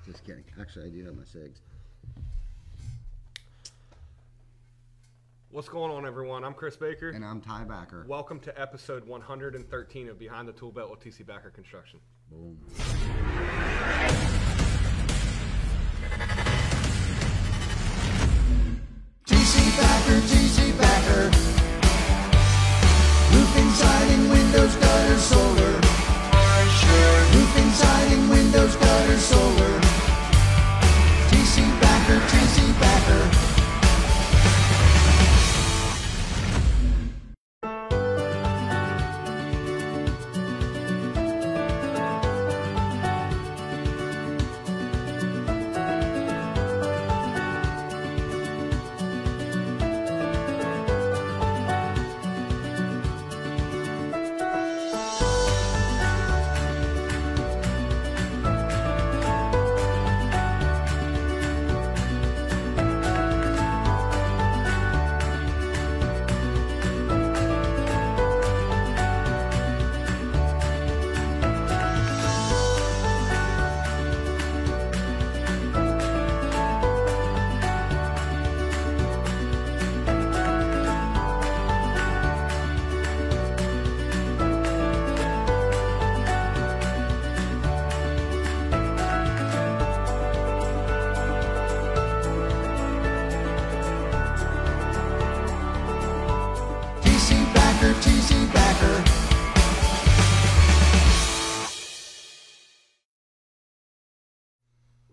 Just kidding. Actually, I do have my cigs. What's going on, everyone? I'm Chris Baker. And I'm Ty Backer. Welcome to episode 113 of Behind the Tool Belt with TC Backer Construction. Boom. TC Backer. Roofing, siding, windows, gutters, solar. Roofing, siding, windows, gutters, solar. TC Backer. TC Backer.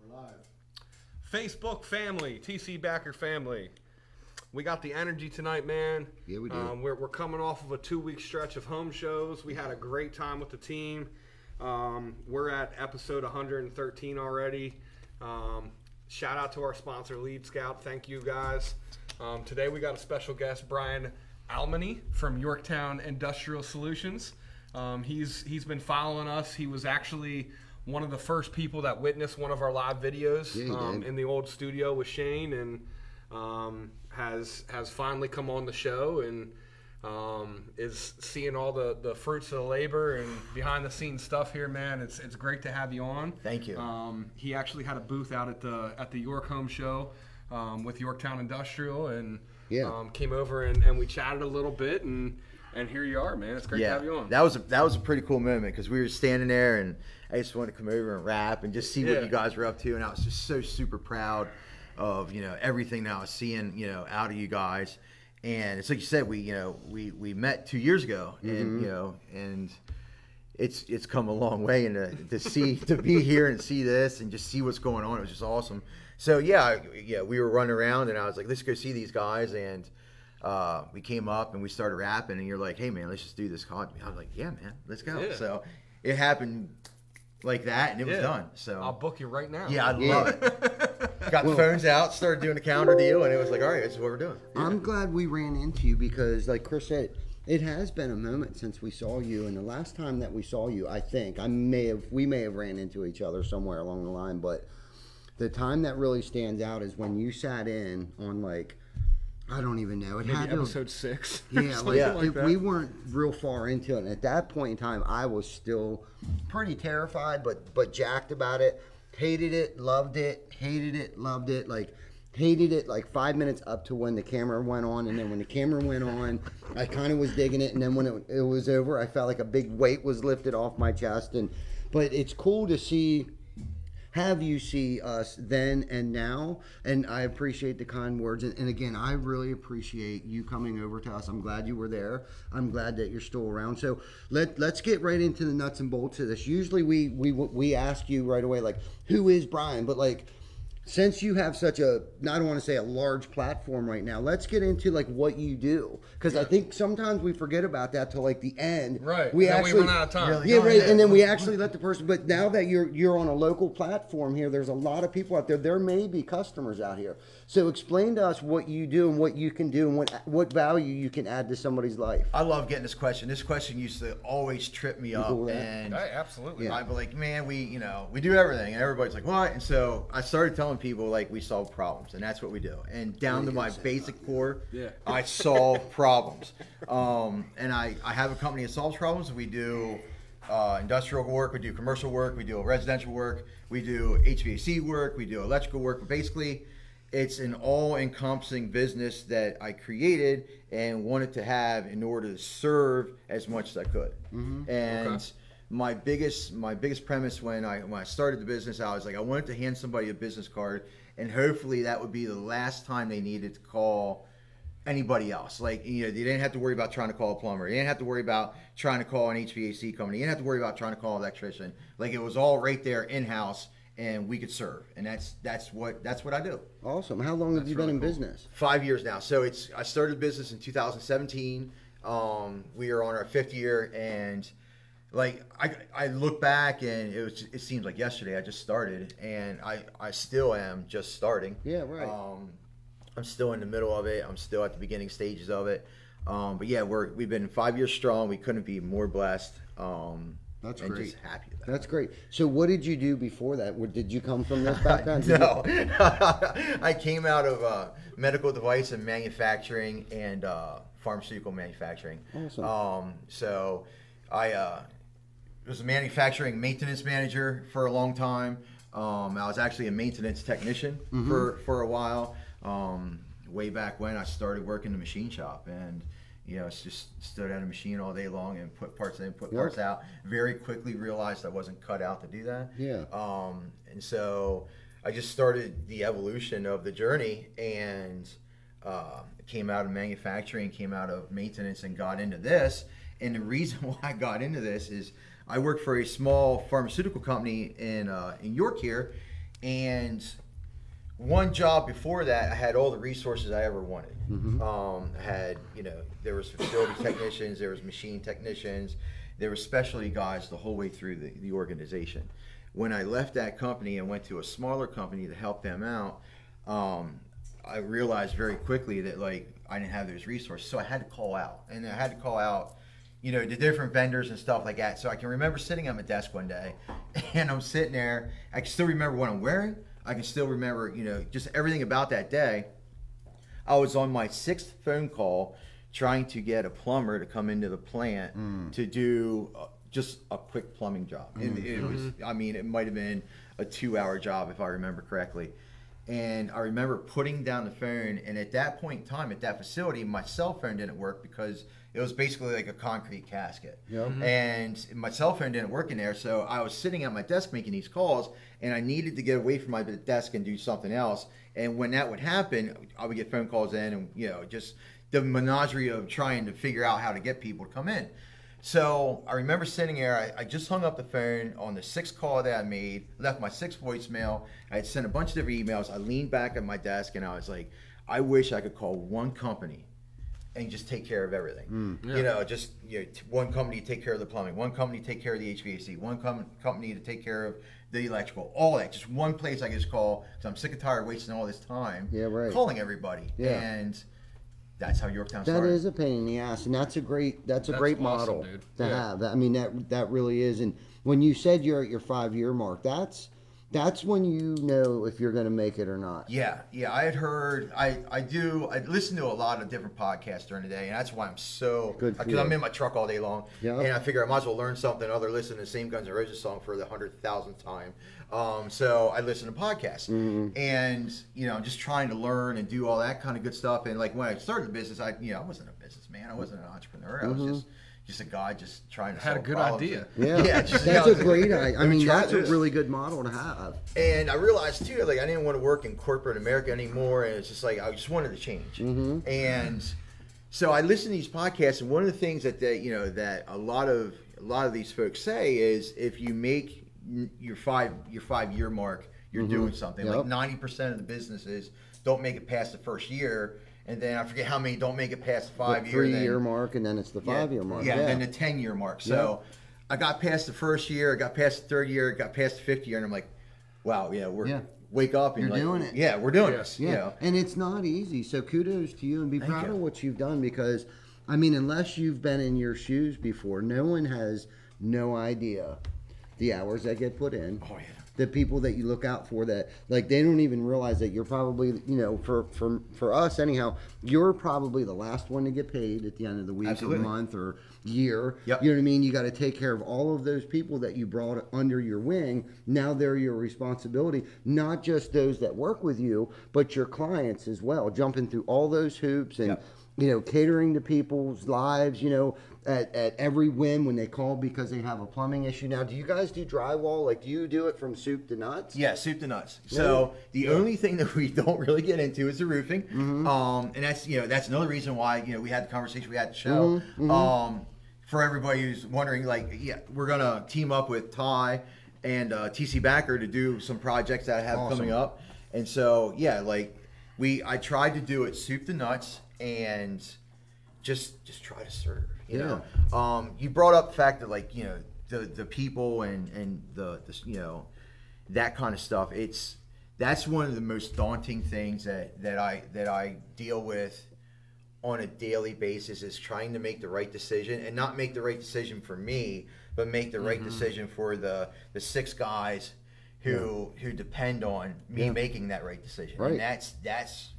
We're live. Facebook family, TC Backer family. We got the energy tonight, man. Yeah, we do. We're coming off of a 2-week stretch of home shows. We had a great time with the team. We're at episode 113 already. Shout out to our sponsor, Lead Scout. Thank you, guys. Today we got a special guest, Brian Almoney from Yorktown Industrial Solutions. He's been following us. He was actually one of the first people that witnessed one of our live videos in the old studio with Shane, and has finally come on the show and is seeing all the fruits of the labor and behind the scenes stuff here, man. It's great to have you on. Thank you. He actually had a booth out at the York Home Show with Yorktown Industrial, and came over and we chatted a little bit, and here you are, man. It's great to have you on. That was a pretty cool moment because we were standing there, and I just wanted to come over and rap and just see what you guys were up to, and I was just so super proud of everything that I was seeing out of you guys. And it's like you said, we met 2 years ago, and and it's come a long way, and to be here and see this and just see what's going on, it was just awesome. So we were running around, and I was like, let's go see these guys, and we came up and we started rapping, and you're like, hey man, let's just do this. I was like, yeah man, let's go. Yeah. So it happened like that, and it was done. So I'll book you right now. Yeah, I love it. Got the phones out, started doing the calendar deal, and it was like, all right, this is what we're doing. I'm glad we ran into you because, like Chris said, it has been a moment since we saw you, and the last time that we saw you, I think we may have ran into each other somewhere along the line, but the time that really stands out is when you sat in on, like, I don't even know. Maybe episode 6. Yeah, like we weren't real far into it. And at that point in time, I was still pretty terrified, but jacked about it. Hated it, loved it, hated it, loved it. Like, hated it like 5 minutes up to when the camera went on. And then when the camera went on, I kind of was digging it. And then when it was over, I felt like a big weight was lifted off my chest. But it's cool to have you see us then and now, and I appreciate the kind words, and again, I really appreciate you coming over to us. I'm glad you were there. I'm glad that you're still around. So let's get right into the nuts and bolts of this. Usually we ask you right away, like, who is Brian? But like, since you have such I don't want to say a large platform right now, let's get into like what you do, because I think sometimes we forget about that till like the end. Right. We run out of time. And then we actually let the person. But now that you're on a local platform here, there's a lot of people out there. There may be customers out here. So explain to us what you do and what you can do and what value you can add to somebody's life. I love getting this question. This question used to always trip me up, and absolutely. I'd be like, man, we do everything, and everybody's like, what? And so I started telling people, like, we solve problems, and that's what we do. And down to my basic core, I solve problems. And I have a company that solves problems. We do industrial work, we do commercial work, we do residential work, we do HVAC work, we do electrical work. But basically, it's an all-encompassing business that I created and wanted to have in order to serve as much as I could. And my biggest premise when I started the business, I was like, I wanted to hand somebody a business card, and hopefully that would be the last time they needed to call anybody else. Like, you didn't have to worry about trying to call a plumber. You didn't have to worry about trying to call an HVAC company. You didn't have to worry about trying to call an electrician. Like, it was all right there in-house, and we could serve. And that's what I do. Awesome. How long have you been in business? 5 years now. So I started business in 2017. We are on our 5th year, and like I look back, and it seems like yesterday I just started, and I still am just starting. Yeah, right. I'm still in the middle of it. I'm still at the beginning stages of it. But yeah, we've been 5 years strong. We couldn't be more blessed. That's and great. Just happy about That's great. So what did you do before that? Did you come from this background? No. I came out of medical device and manufacturing and pharmaceutical manufacturing. Awesome. So I was a manufacturing maintenance manager for a long time. I was actually a maintenance technician for a while. Way back when I started working the machine shop, and it's just stood at a machine all day long and put parts in, put parts out. Very quickly realized I wasn't cut out to do that. Yeah. And so I just started the evolution of the journey, and came out of manufacturing, came out of maintenance, and got into this. And the reason why I got into this is I worked for a small pharmaceutical company in York here, and one job before that, I had all the resources I ever wanted. I had, there was facility technicians, there was machine technicians, there were specialty guys the whole way through the organization. When I left that company and went to a smaller company to help them out, I realized very quickly that I didn't have those resources, so I had to call out, and I had to call out the different vendors and stuff like that. So I can remember sitting at my desk one day, and I'm sitting there. I can still remember what I'm wearing. I can still remember, just everything about that day. I was on my 6th phone call trying to get a plumber to come into the plant to do just a quick plumbing job. It was, it might have been a 2-hour job if I remember correctly. And I remember putting down the phone, and at that point in time, at that facility, my cell phone didn't work because it was basically like a concrete casket. And my cell phone didn't work in there, so I was sitting at my desk making these calls, and I needed to get away from my desk and do something else. And when that would happen, I would get phone calls in, and just the menagerie of trying to figure out how to get people to come in. So I remember sitting there, I just hung up the phone on the 6th call that I made, left my 6th voicemail. I had sent a bunch of different emails. I leaned back at my desk, and I was like, I wish I could call one company and just take care of everything. One company to take care of the plumbing, one company to take care of the HVAC, one company to take care of the electrical, all that. Just one place I could just call, because I'm sick and tired of wasting all this time calling everybody. And that's how Yorktown started. That is a pain in the ass, and that's a great model awesome, to have. I mean, that really is. And when you said you're at your 5-year mark, that's when you know if you're going to make it or not. Yeah. I had heard. I listen to a lot of different podcasts during the day, and that's why I'm so good. Because I'm in my truck all day long, and I figure I might as well learn something other than listen to the same Guns N' Roses song for the 100,000th time. So I listen to podcasts, and I'm just trying to learn and do all that kind of good stuff. And when I started the business, I wasn't a businessman, I wasn't an entrepreneur. I was just a guy just trying to had a good idea. That's a great idea. I mean, that's a really good model to have. And I realized too, I didn't want to work in corporate America anymore, and it's just I just wanted to change. And so I listened to these podcasts, and one of the things that that a lot of these folks say is if you make your 5-year mark, you're doing something. 90% of the businesses don't make it past the first year. And then I forget how many don't make it past the 5-year. 3-year mark, and then it's the 5-year mark. And then the 10-year mark. So I got past the first year, I got past the 3rd year, got past the 5th year, and I'm like, wow, wake up. And you're doing it. Yeah, we're doing this. Yeah. And it's not easy. So kudos to you, and be proud of what you've done, because, I mean, unless you've been in your shoes before, no one has no idea the hours that get put in. Oh, yeah. the people that you look out for, that like they don't even realize that you're probably, you know, for us anyhow, you're probably the last one to get paid at the end of the week Absolutely. or month or year. Yep. You know what I mean? You got to take care of all of those people that you brought under your wing. Now they're your responsibility, not just those that work with you, but your clients as well, jumping through all those hoops and, you know, catering to people's lives, you know, at every whim when they call because they have a plumbing issue. Now, do you guys do drywall? Like, do you do it from soup to nuts? Yeah, soup to nuts. So the only thing that we don't really get into is the roofing. And that's, you know, that's another reason why, you know, we had the conversation we had at the show. For everybody who's wondering, like, yeah, we're going to team up with Ty and TC Backer to do some projects that I have coming up. And so, yeah, like, I tried to do it soup to nuts and just try to serve. You know, you brought up the fact that, like, you know, the people and the you know, that kind of stuff. That's one of the most daunting things that I deal with on a daily basis, is trying to make the right decision, and not make the right decision for me, but make the right decision for the 6 guys who depend on me making that right decision. Right. And that's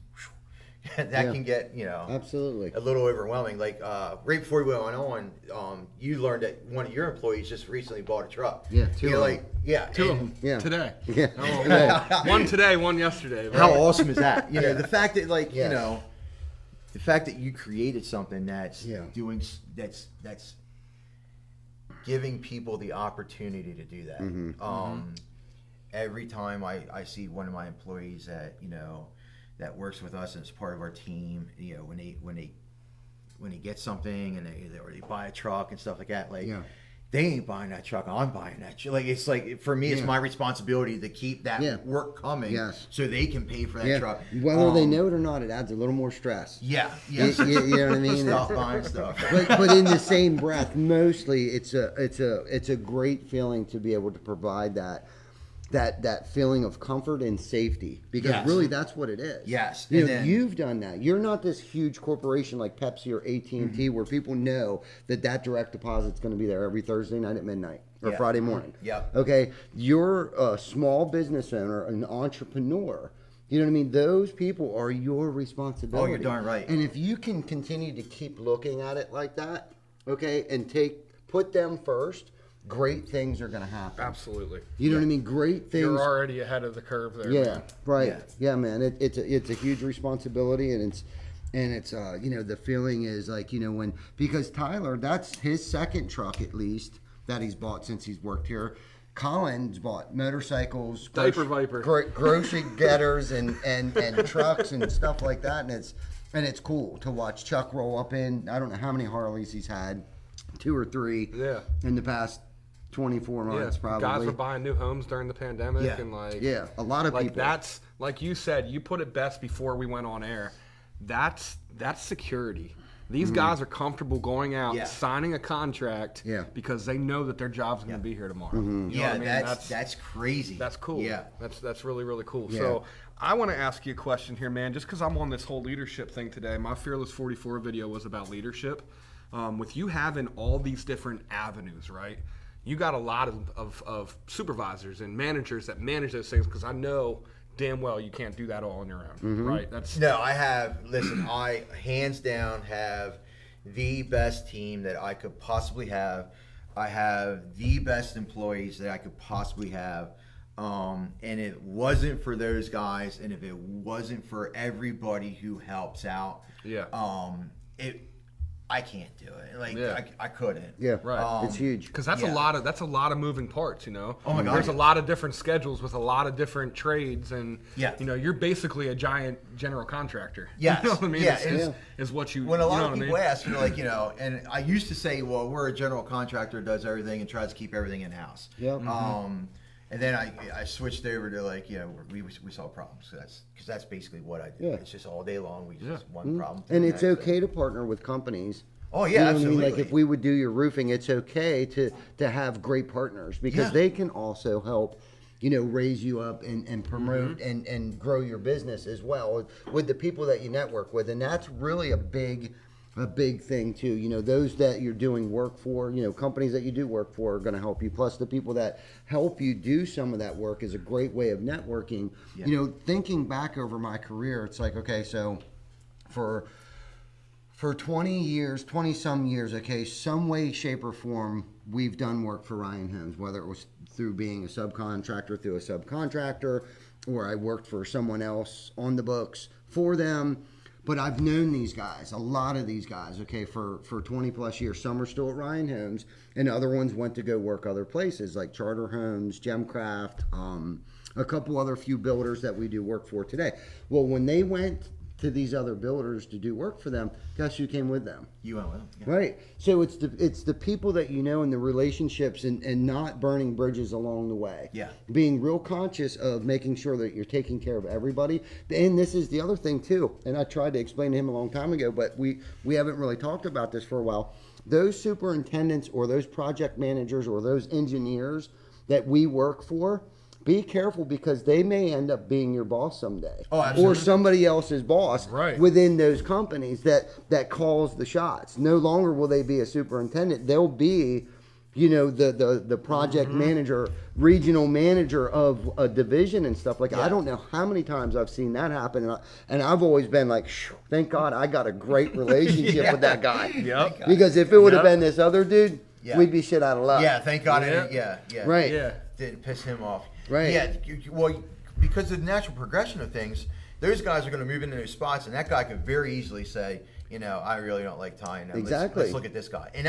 that can get, you know, absolutely a little overwhelming. Like right before we went on, you learned that one of your employees just recently bought a truck. Yeah, two of them. Two of them. Yeah. Today. Yeah. Oh, well, one today, one yesterday. How awesome is that? You know, Yeah. the fact that, like, Yes. you know, the fact that you created something that's doing that's giving people the opportunity to do that. Every time I see one of my employees that, you know, that works with us and is part of our team, you know, when they get something and they buy a truck and stuff like that, like, they ain't buying that truck, I'm buying that truck. Like, it's like, for me, it's my responsibility to keep that work coming, so they can pay for that truck. Whether they know it or not, it adds a little more stress. You know what I mean? Stop buying stuff. But in the same breath, mostly it's a great feeling to be able to provide that feeling of comfort and safety, because really that's what it is. Yes. You know, you've done that. You're not this huge corporation like Pepsi or AT&T where people know that direct deposit's going to be there every Thursday night at midnight or Friday morning. Okay. You're a small business owner, an entrepreneur. You know what I mean? Those people are your responsibility. Oh, you're darn right. And if you can continue to keep looking at it like that, okay, and put them first, great things are going to happen. Absolutely. You know what I mean? Great things. You're already ahead of the curve there. Yeah, man. right. Yeah, man. It's a huge responsibility, and it's you know, the feeling is like, you know, because Tyler, that's his second truck at least that he's bought since he's worked here. Colin's bought motorcycles, Diaper Viper, grocery getters, and trucks and stuff like that, and it's cool to watch Chuck roll up in. I don't know how many Harleys he's had, 2 or 3 in the past 24 months probably. Guys were buying new homes during the pandemic, and like a lot of like people. That's like you said. You put it best before we went on air. That's security. These guys are comfortable going out, signing a contract, because they know that their job's going to be here tomorrow. You know what I mean? That's crazy. That's cool. Yeah, that's really, really cool. So I want to ask you a question here, man. Just because I'm on this whole leadership thing today, my Fearless 44 video was about leadership. With you having all these different avenues, right? You got a lot of supervisors and managers that manage those things, because I know damn well you can't do that all on your own, right? I have, listen, I hands down have the best team that I could possibly have. I have the best employees that I could possibly have. And it wasn't for those guys, and if it wasn't for everybody who helps out, I can't do it. Like, I couldn't. Yeah, right. It's huge. Because that's a lot of moving parts, you know. Oh my God. There's a lot of different schedules with a lot of different trades, and you know, you're basically a giant general contractor. Yes. You know what I mean? Yeah. Is what you. When a lot you know of people ask, you're like, you know, and I used to say, well, we're a general contractor, does everything and tries to keep everything in house. Yeah. And then I switched over to, like, you know, we solve problems. So that's basically what I do. Yeah. It's just all day long. We just one problem. And it's okay to partner with companies. Oh yeah, you know absolutely. What I mean? Like, if we would do your roofing, it's okay to have great partners, because they can also help, you know, raise you up and promote and grow your business as well with the people that you network with. And that's really a big a big thing too. You know, those that you're doing work for, you know, companies that you do work for are going to help you. Plus, the people that help you do some of that work is a great way of networking. Yeah. You know, thinking back over my career, it's like, okay, so for 20 years, 20 some years, okay, some way, shape, or form, we've done work for Ryan Homes, whether it was through being a subcontractor, or I worked for someone else on the books for them. But I've known these guys, a lot of these guys, okay, for 20 plus years. Some are still at Ryan Homes, and other ones went to go work other places like Charter Homes, Gemcraft, a couple other few builders that we do work for today. Well, when they went to these other builders to do work for them, guess who came with them? You went with them. Yeah. Right. So it's the people that you know and the relationships and not burning bridges along the way. Yeah. Being real conscious of making sure that you're taking care of everybody. And this is the other thing too, and I tried to explain to him a long time ago, but we haven't really talked about this for a while. Those superintendents or those project managers or those engineers that we work for, be careful because they may end up being your boss someday. Oh, absolutely. Or somebody else's boss right. within those companies that calls the shots. No longer will they be a superintendent. They'll be, you know, the project manager, regional manager of a division and stuff like that. I don't know how many times I've seen that happen. And I've always been like, thank God I got a great relationship with that guy. Yep. Because if it would have been this other dude, we'd be shit out of luck. Yeah, thank God. Yeah. Right. Yeah. Didn't piss him off. Right. Yeah. Well, because of the natural progression of things, those guys are going to move into those spots, and that guy could very easily say, you know, I really don't like tying. Exactly. Let's look at this guy. And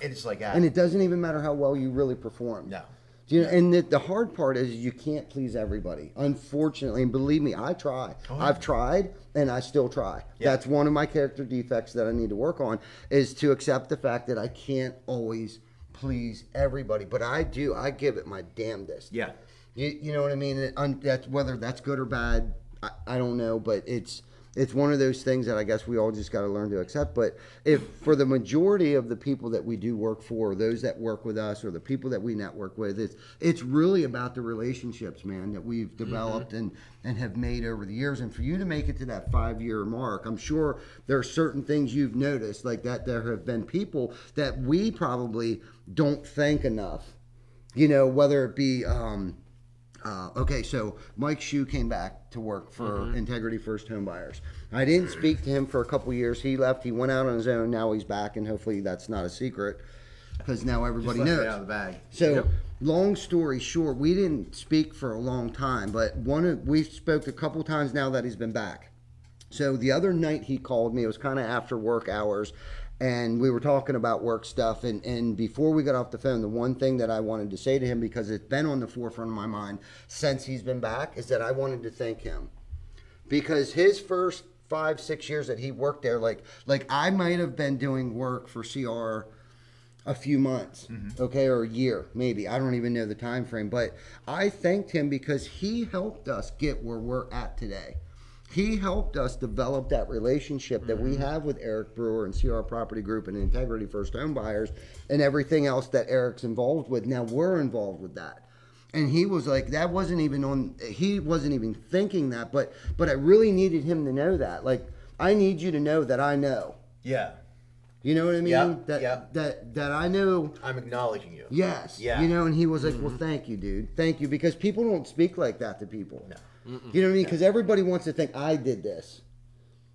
it's like that. And it doesn't even matter how well you really perform. No. You know, and the hard part is you can't please everybody. Unfortunately, and believe me, I try. Oh, yeah. I've tried, and I still try. Yeah. That's one of my character defects that I need to work on, is to accept the fact that I can't always please everybody. But I do. I give it my damnedest. Yeah. You know what I mean? That's, whether that's good or bad, I don't know. But it's one of those things that I guess we all just got to learn to accept. But if for the majority of the people that we do work for, those that work with us, or the people that we network with, it's really about the relationships, man, that we've developed and have made over the years. And for you to make it to that 5-year mark, I'm sure there are certain things you've noticed, like that there have been people that we probably don't thank enough. You know, whether it be okay, so Mike Shue came back to work for Integrity First Home Buyers. I didn't speak to him for a couple years. He left. He went out on his own. Now he's back, and hopefully that's not a secret because now everybody knows. It out of the bag. So, long story short, we didn't speak for a long time, but we spoke a couple times now that he's been back. So the other night he called me. It was kind of after work hours. And we were talking about work stuff, and before we got off the phone, the one thing that I wanted to say to him, because it's been on the forefront of my mind since he's been back, is that I wanted to thank him. Because his first 5-6 years that he worked there, like I might have been doing work for CR a few months, okay, or a year, maybe. I don't even know the time frame, but I thanked him because he helped us get where we're at today. He helped us develop that relationship that we have with Eric Brewer and CR Property Group and Integrity First Home Buyers and everything else that Eric's involved with. Now we're involved with that. And he was like, he wasn't even thinking that, but I really needed him to know that. Like, I need you to know that I know. Yeah. You know what I mean? Yeah. That I know. I'm acknowledging you. Yes. Yeah. You know, and he was like, well, thank you, dude. Thank you. Because people don't speak like that to people. No. You know what I mean? Because everybody wants to think, I did this.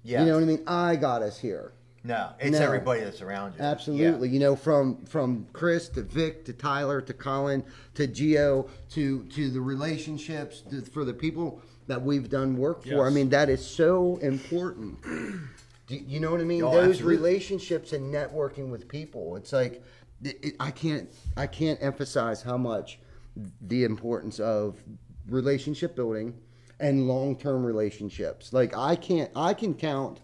Yeah. You know what I mean? I got us here. No, it's everybody that's around you. Absolutely. Yeah. You know, from Chris to Vic to Tyler to Colin to Gio to the relationships for the people that we've done work for. Yes. I mean, that is so important. You know what I mean? Oh, Those absolutely. relationships and networking with people. It's like I can't emphasize how much the importance of relationship building and long-term relationships. Like I can count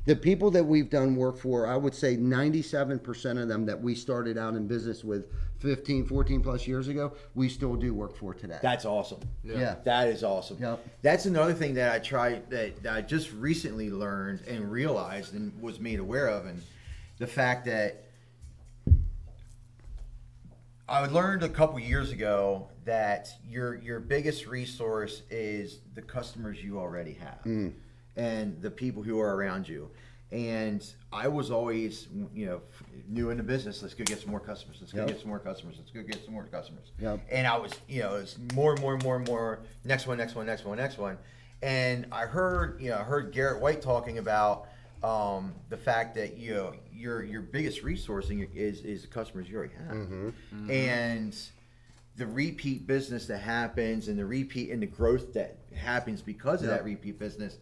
the people that we've done work for. I would say 97% of them that we started out in business with 15, 14 plus years ago, we still do work for today. That's awesome. Yeah. That is awesome. Yep. That's another thing that that I just recently learned and realized and was made aware of, and the fact that I learned a couple years ago that your biggest resource is the customers you already have and the people who are around you. And I was always, new in the business. Let's go get some more customers. Let's go Yep. get some more customers. Let's go get some more customers. Yep. And I was, it's more and more and more and more. Next one, next one, next one, next one. And I heard Garrett White talking about the fact that your biggest resource is the customers you already have, and the repeat business that happens, and the repeat and the growth that happens because of that repeat business.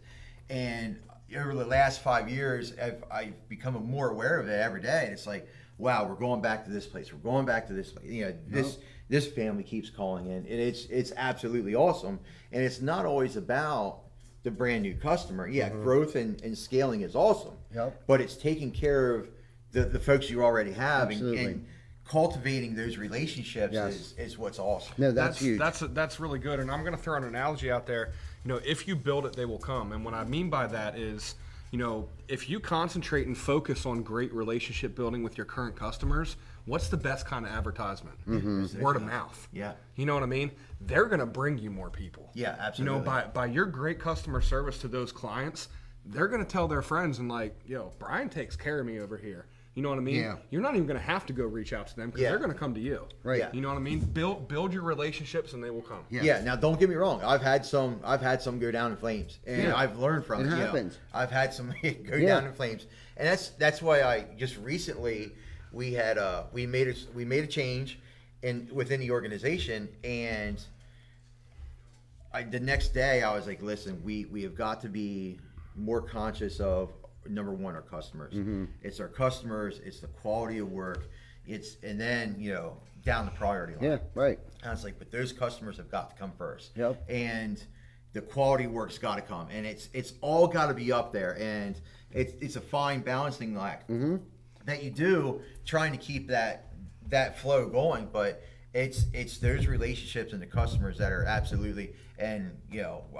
And over the last 5 years, I've become more aware of it every day. And it's like, wow, we're going back to this place. We're going back to this place. This family keeps calling in, and it's absolutely awesome. And it's not always about the brand new customer. Yeah, growth and scaling is awesome. Yep. But it's taking care of the folks you already have, and cultivating those relationships is what's awesome. No, that's huge. That's really good. And I'm going to throw an analogy out there. If you build it, they will come. And what I mean by that is, if you concentrate and focus on great relationship building with your current customers, what's the best kind of advertisement? Word of mouth. Yeah. You know what I mean? They're going to bring you more people. Yeah, absolutely. By your great customer service to those clients, they're going to tell their friends and Brian takes care of me over here. You know what I mean? Yeah. You're not even going to have to go reach out to them because they're going to come to you. Right. Yeah. You know what I mean? Build your relationships and they will come. Yeah. Now, don't get me wrong. I've had some go down in flames, and I've learned from it. It happens. I've had some go down in flames, and that's why I just recently we made a change within the organization, and the next day I was like, listen, we have got to be more conscious of, number one, our customers. It's our customers, it's the quality of work, and then down the priority line. Yeah, right. And I was like, but those customers have got to come first. Yep. And the quality work's got to come, and it's all got to be up there, and it's a fine balancing act that you do, trying to keep that flow going, but it's those relationships and the customers that are absolutely, and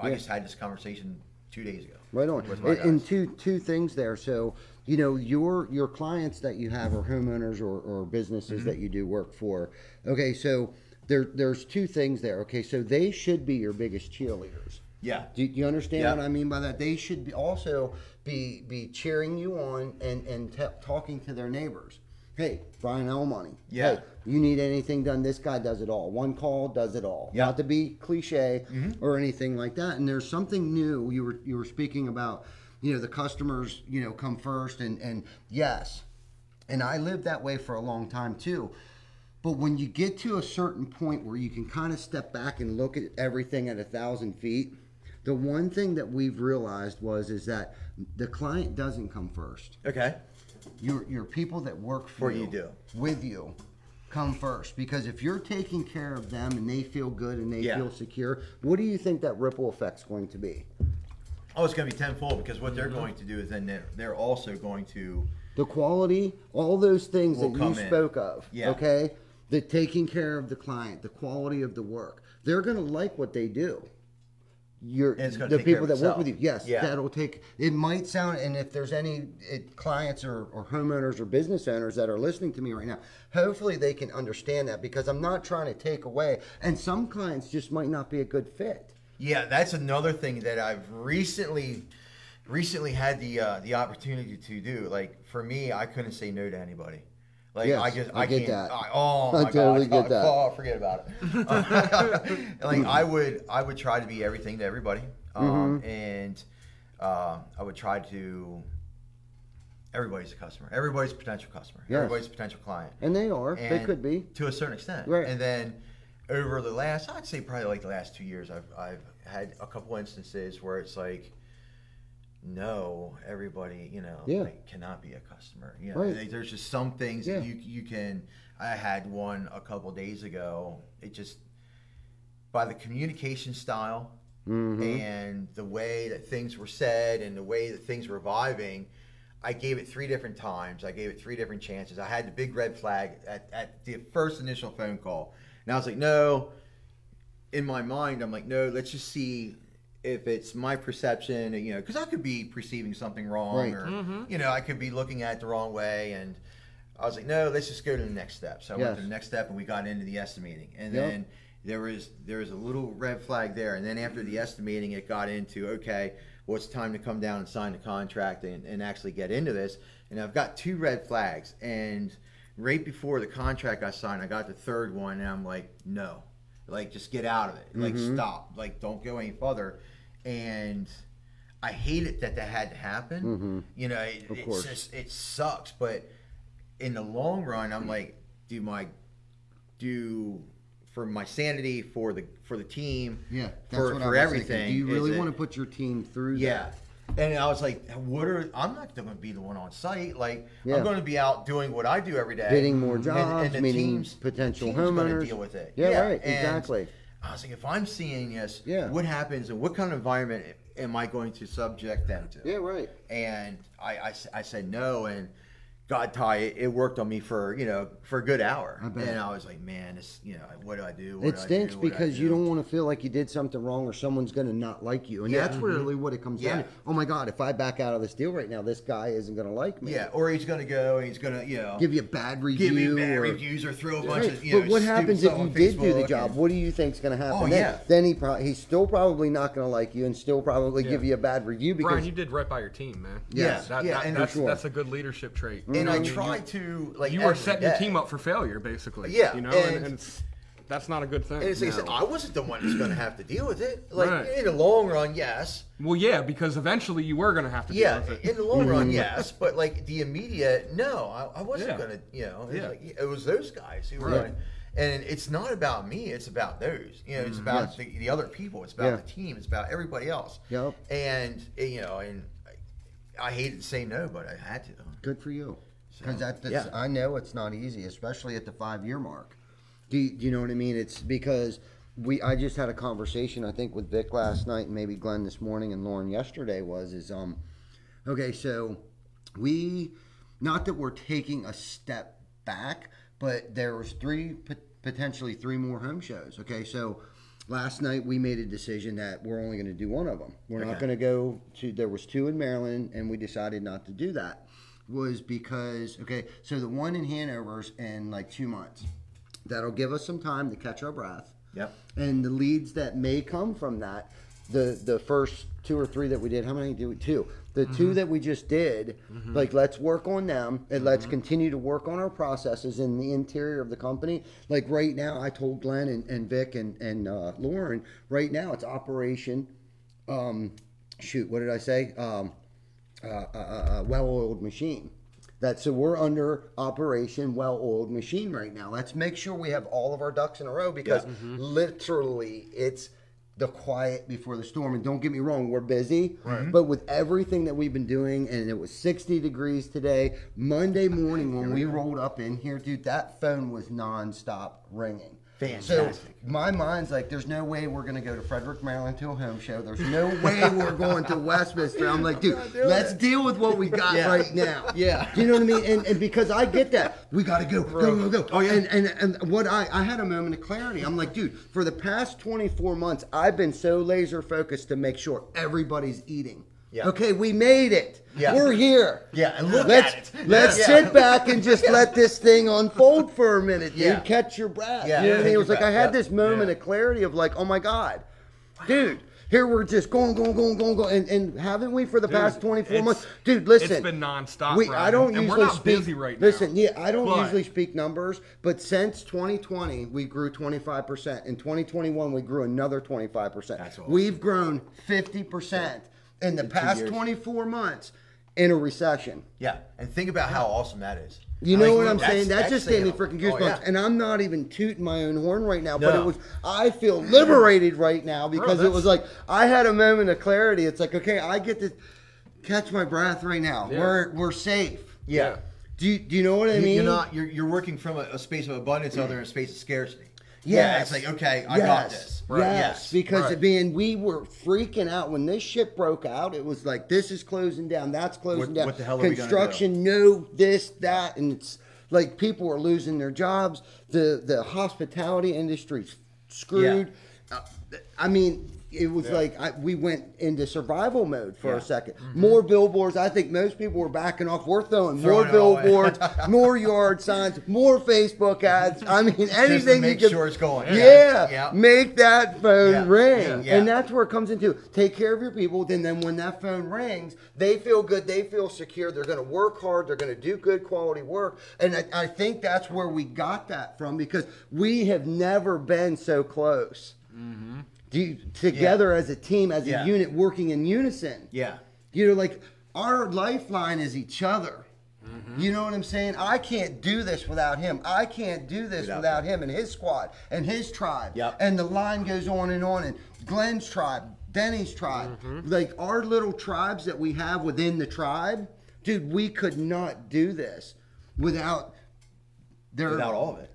I just had this conversation 2 days ago. Right on. And two things there. So, your clients that you have are homeowners or businesses that you do work for. Okay, so there's two things there. Okay, so they should be your biggest cheerleaders. Yeah. Do you understand what I mean by that? They should also be cheering you on and talking to their neighbors. Hey, Brian Almoney. Yeah. Hey, you need anything done? This guy does it all. One call does it all. Yeah. Not to be cliche or anything like that. And there's something new. You were speaking about, the customers, come first, and yes. And I lived that way for a long time too. But when you get to a certain point where you can kind of step back and look at everything at 1,000 feet, the one thing that we've realized is that the client doesn't come first. Okay. Your people that work for you with you come first, because if you're taking care of them and they feel good and they feel secure, what do you think that ripple effect's going to be? Oh, it's going to be tenfold, because what they're going to do is then they're also going to, the quality, all those things that you spoke of. Yeah. Okay, the taking care of the client, the quality of the work, they're going to like what they do. The people that work with you, that'll take. It might sound, and if there's any clients or homeowners or business owners that are listening to me right now, hopefully they can understand that, because I'm not trying to take away. And some clients just might not be a good fit. Yeah, that's another thing that I've recently had the opportunity to do. Like, for me, I couldn't say no to anybody. Like, yes, I get can't. that. I totally get that. Oh, forget about it. Like, I would try to be everything to everybody, and I would try to. Everybody's a customer. Everybody's a potential customer. Yes. Everybody's a potential client. And they are. They could be, to a certain extent. Right. And then over the last, I'd say probably like the last 2 years, I've had a couple instances where it's like, no, everybody, like, cannot be a customer. Right. There's just some things that you can. I had one a couple days ago. It just, by the communication style and the way that things were said and the way that things were vibing, I gave it 3 different times. I gave it 3 different chances. I had the big red flag at the first initial phone call. And I was like, no. In my mind, I'm like, no, let's just see if it's my perception, because I could be perceiving something wrong, or, I could be looking at it the wrong way. And I was like, no, let's just go to the next step. So I went to the next step, and we got into the estimating. And then there was a little red flag there, and then after the estimating, it got into, okay, well, it's time to come down and sign the contract and actually get into this. And I've got 2 red flags, and right before the contract got signed, I got the 3rd one, and I'm like, no, like, just get out of it, like, stop, like, don't go any further. And I hate it that had to happen. You know, it's just, it sucks, but in the long run, I'm like, for my sanity, for the team, for everything. Thinking. Do you really want to put your team through that? And I was like, I'm not going to be the one on site. Like, I'm going to be out doing what I do every day. Getting more jobs, and the meeting potential homeowners. Deal with it. Yeah, right, exactly. I was like, if I'm seeing this, what happens and what kind of environment am I going to subject them to? Yeah, right. And I said no, and God, Ty, it worked on me for a good hour. I bet. And I was like, man, this, what do I do? It stinks because you don't want to feel like you did something wrong or someone's going to not like you. And that's really what it comes down to. Oh my God, if I back out of this deal right now, this guy isn't going to like me. Yeah, or he's going to go and he's going to, give you a bad review. Give me bad reviews or throw a bunch of, But what happens if you did do the job? What do you think's going to happen? Oh, Then he's still probably not going to like you and still probably give you a bad review. Because Brian, you did right by your team, man. That's a good leadership trait. And I tried to, like, you were setting your team up for failure, basically. Yeah, and that's not a good thing. And it's like, I wasn't the one that's going to have to deal with it. Like, in the long run, yes. Well, yeah, because eventually you were going to have to deal with it. In the long run, yes. But, like, the immediate, no, I wasn't going to, it was those guys who were going. And it's not about me. It's about those. It's about the other people. It's about the team. It's about everybody else. Yep. And, and I hated to say no, but I had to. Good for you. Because I know it's not easy, especially at the 5-year mark. Do you know what I mean? It's because I just had a conversation, I think, with Vic last night, and maybe Glenn this morning, and Lauren yesterday okay, so not that we're taking a step back, but there was potentially 3 more home shows. Okay, so last night we made a decision that we're only going to do one of them. We're not going to go to. There was 2 in Maryland, and we decided not to do that. Was because, so the one in Hanover's in like 2 months. That'll give us some time to catch our breath. Yep. And the leads that may come from that, the first 2 or 3 that we did, how many did we? 2. The 2 that we just did, like, let's work on them, and let's continue to work on our processes in the interior of the company. Like, right now, I told Glenn and Vic and Lauren, right now it's operation, what did I say? Well-oiled machine. So we're under operation well-oiled machine right now. Let's make sure we have all of our ducks in a row because literally it's the quiet before the storm. And don't get me wrong, we're busy. Right. But with everything that we've been doing, and it was 60 degrees today, Monday morning when we rolled up in here, dude, that phone was nonstop ringing. Fantastic. So my mind's like, there's no way we're going to go to Frederick, Maryland to a home show. There's no way we're going to Westminster. I'm like, dude, let's deal with what we got right now. Yeah. Do you know what I mean? And because I get that. We got to go. Oh, yeah. And what I had a moment of clarity. I'm like, dude, for the past 24 months, I've been so laser focused to make sure everybody's eating. Yeah. Okay, we made it. Yeah. We're here. Yeah, and look at it. Let's sit back and just let this thing unfold for a minute, dude. Yeah. Catch your breath. Yeah. You know what I mean? It was like I had this moment of clarity of like, oh my God, dude. Here we're just going. And haven't we for the past 24 months? Dude, listen. It's been nonstop, I don't usually we're not speak, busy right now. Listen, I don't usually speak numbers, but since 2020, we grew 25%. In 2021, we grew another 25%. That's awesome. We've grown 50%. In the past 24 months in a recession. Yeah, and think about how awesome that is. You know what I'm saying? That just gave me freaking goosebumps. Oh, yeah. And I'm not even tooting my own horn right now, but I feel liberated right now because it was like I had a moment of clarity. It's like, okay, I get to catch my breath right now. Yeah. We're safe. Yeah. Do you know what I mean? You're working from a space of abundance other than a space of scarcity. Yeah, it's like, okay, I got this. Right. Yes, because we were freaking out when this shit broke out. It was like, this is closing down, that's closing down. What the hell are we gonna do? Construction, no, this, that, and it's like people are losing their jobs. The hospitality industry's screwed. Yeah. I mean, it was like we went into survival mode for a second. More billboards. I think most people were backing off. We're throwing more billboards, more yard signs, more Facebook ads. I mean, anything Just to make you could, sure it's going. Yeah, make that phone ring. Yeah. And that's where it comes into. Take care of your people. Then when that phone rings, they feel good. They feel secure. They're going to work hard. They're going to do good quality work. And I think that's where we got that from, because we have never been so close. Together as a team, as a unit, working in unison. Yeah. You know, like our lifeline is each other. You know what I'm saying? I can't do this without him. I can't do this without him and his squad and his tribe. And the line goes on. And Glenn's tribe, Denny's tribe. Like our little tribes that we have within the tribe, dude, we could not do this without all of it.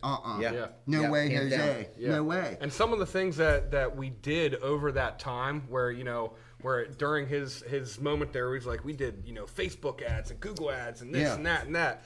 No way, hands Jose. Yeah. No way. And some of the things that we did over that time, where where during his moment there, he's like, we did Facebook ads and Google ads and this and that and that.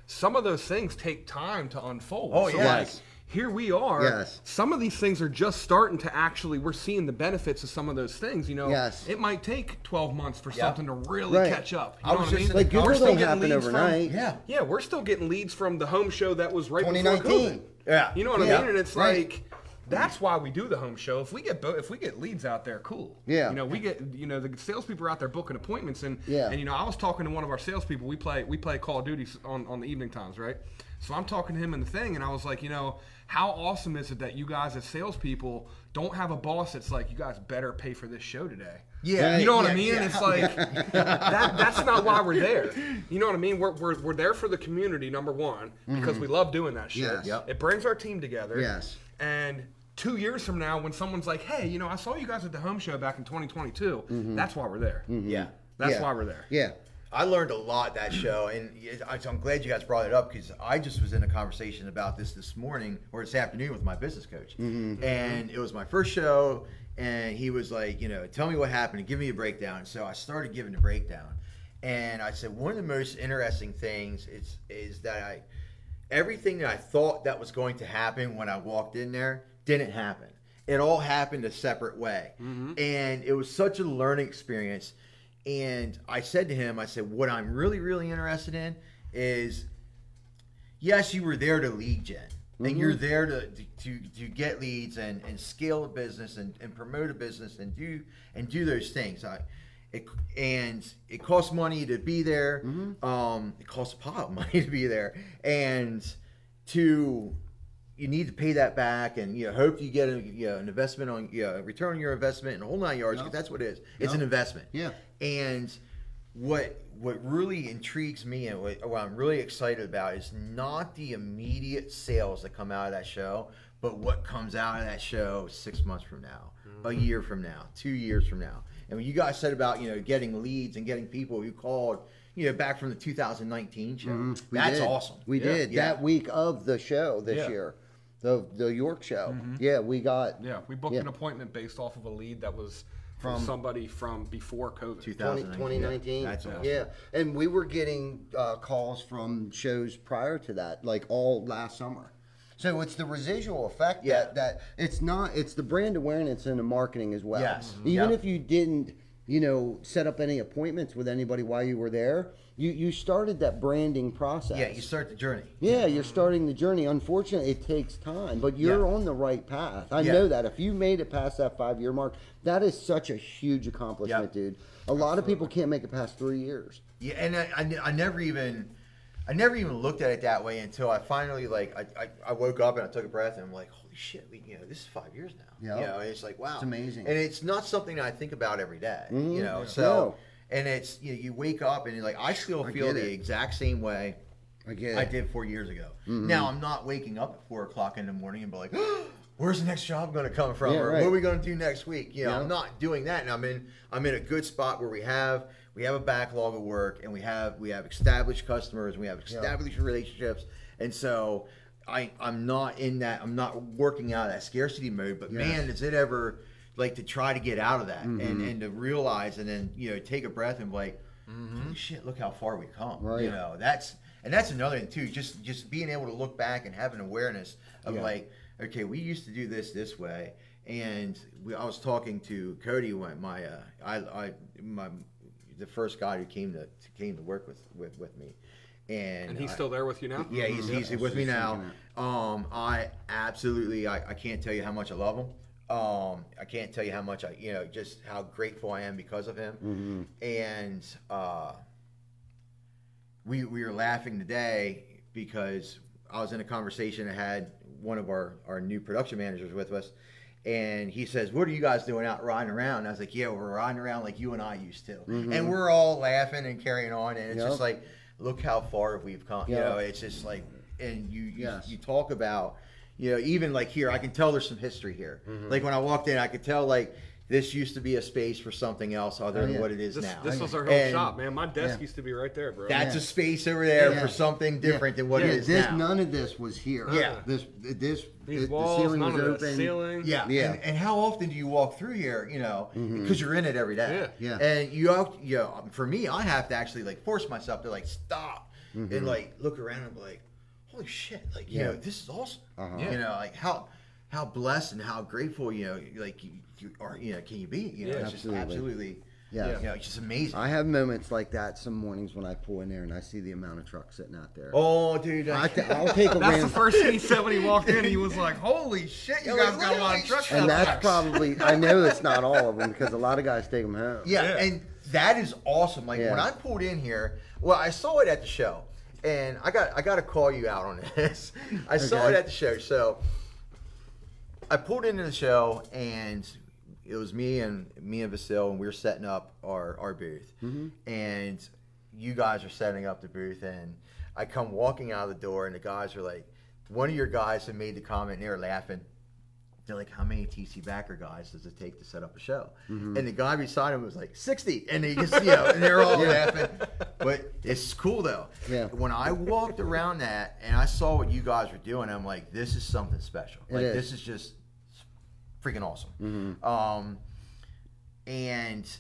Some of those things take time to unfold. Oh, so yes. like, here we are. Yes. Some of these things are just starting to actually, we're seeing the benefits of some of those things. Yes. It might take 12 months for something to really catch up. You I know was what I just mean? Like Google We're still don't getting happen leads overnight. Yeah, we're still getting leads from the home show that was right before 2019. COVID. Yeah. You know what I mean? And it's Right. like, that's why we do the home show. If we get leads out there, cool. Yeah. We get the salespeople are out there booking appointments, and Yeah. and I was talking to one of our salespeople. We play Call of Duty on the evening times, right? So I'm talking to him in the thing, and I was like, how awesome is it that you guys as salespeople don't have a boss that's like, you guys better pay for this show today. Yeah. You know what I Yeah, mean? yeah. It's like that's not why we're there. You know what I mean? We're there for the community, number one, because we love doing that shit. Yes. Yep. It brings our team together. Yes. And 2 years from now, when someone's like, hey, I saw you guys at the home show back in 2022, that's why we're there. Yeah. That's why we're there. Yeah. I learned a lot that show, and I'm glad you guys brought it up, because I just was in a conversation about this morning or this afternoon with my business coach, and it was my first show, and he was like, tell me what happened and give me a breakdown. So I started giving the breakdown, and I said one of the most interesting things is that everything that I thought that was going to happen when I walked in there didn't happen. It all happened a separate way, and it was such a learning experience. And I said to him, what I'm really, really interested in is, yes, you were there to lead gen. And you're there to get leads and scale a business and promote a business and do those things. It costs money to be there. It costs a pot of money to be there. And you need to pay that back, and hope you get an investment on return on your investment and a whole 9 yards, because that's what it is. It's an investment. Yeah. And what really intrigues me and what I'm really excited about is not the immediate sales that come out of that show, but what comes out of that show 6 months from now, a year from now, 2 years from now. And when you guys said about getting leads and getting people who called back from the 2019 show, that's awesome. We did that week of the show this year. The York show. Yeah, we got. Yeah, we booked an appointment based off of a lead that was from somebody from before COVID. 2019. That's awesome. Yeah, and we were getting calls from shows prior to that, like all last summer. So it's the residual effect that it's the brand awareness and the marketing as well. Yes. Even if you didn't, set up any appointments with anybody while you were there, you started that branding process. Yeah, you start the journey. Yeah, you're starting the journey. Unfortunately, it takes time, but you're on the right path. I know that. If you made it past that 5-year mark, that is such a huge accomplishment, dude. A lot of people can't make it past 3 years. Yeah, and I never even looked at it that way until I finally I woke up and I took a breath and I'm like, holy shit, this is 5 years now. Yeah. And it's like, wow, It's amazing. And it's not something that I think about every day. So. No. And it's you wake up and you're like, I still feel the exact same way I did 4 years ago. Now I'm not waking up at 4 o'clock in the morning and be like, where's the next job going to come from? Yeah, or right. what are we going to do next week? I'm not doing that. And I'm in a good spot where we have a backlog of work, and we have established customers, we have established relationships, and so I'm not in that. I'm not working out of that scarcity mode. But man, is it ever to try to get out of that and to realize, and then take a breath and be like, holy shit, look how far we've come. Right. That's another thing too. Just being able to look back and have an awareness of okay, we used to do this way, And I was talking to Cody, the first guy who came to work with me, And he's still there with you now? Yeah, he's with me now. I absolutely, I can't tell you how much I love him. I can't tell you how much just how grateful I am because of him. And we were laughing today because I was in a conversation. I had one of our new production managers with us, and he says, "What are you guys doing out riding around?" And I was like, "Yeah, we're riding around like you and I used to." And we're all laughing and carrying on, and it's just like, look how far we've come. You know, it's just like, and you talk about, even like here, I can tell there's some history here. Like when I walked in, I could tell like this used to be a space for something else other than what it is now. This was our home shop, man. My desk used to be right there, bro. That's a space over there for something different than what it is now. None of this was here. These walls, the ceiling none was of open. the ceiling. And how often do you walk through here? Because you're in it every day. And for me, I have to actually like force myself to like stop and like look around and be like, holy shit, like this is awesome. Like how blessed and how grateful like you are, can you be? It's just absolutely it's just amazing. I have moments like that some mornings when I pull in there and I see the amount of trucks sitting out there. Oh, dude, I'll take a That's the first thing he said when he walked in. He was like, "Holy shit, you guys got a lot of trucks." And that's probably, I know it's not all of them because a lot of guys take them home. And that is awesome. Like when I pulled in here, well, I saw it at the show, and I got to call you out on this. I saw it at the show, so I pulled into the show, and it was me and Vasil, and we were setting up our booth. And you guys are setting up the booth, and I come walking out of the door, and the guys are like, one of your guys had made the comment, and they were laughing. They're like, how many TC Backer guys does it take to set up a show? And the guy beside him was like, 60. And they just, and they're all laughing. But it's cool, though. When I walked around that and I saw what you guys were doing, I'm like, this is something special. Like, this is just freaking awesome. And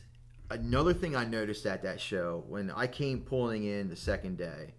another thing I noticed at that show, when I came pulling in the second day,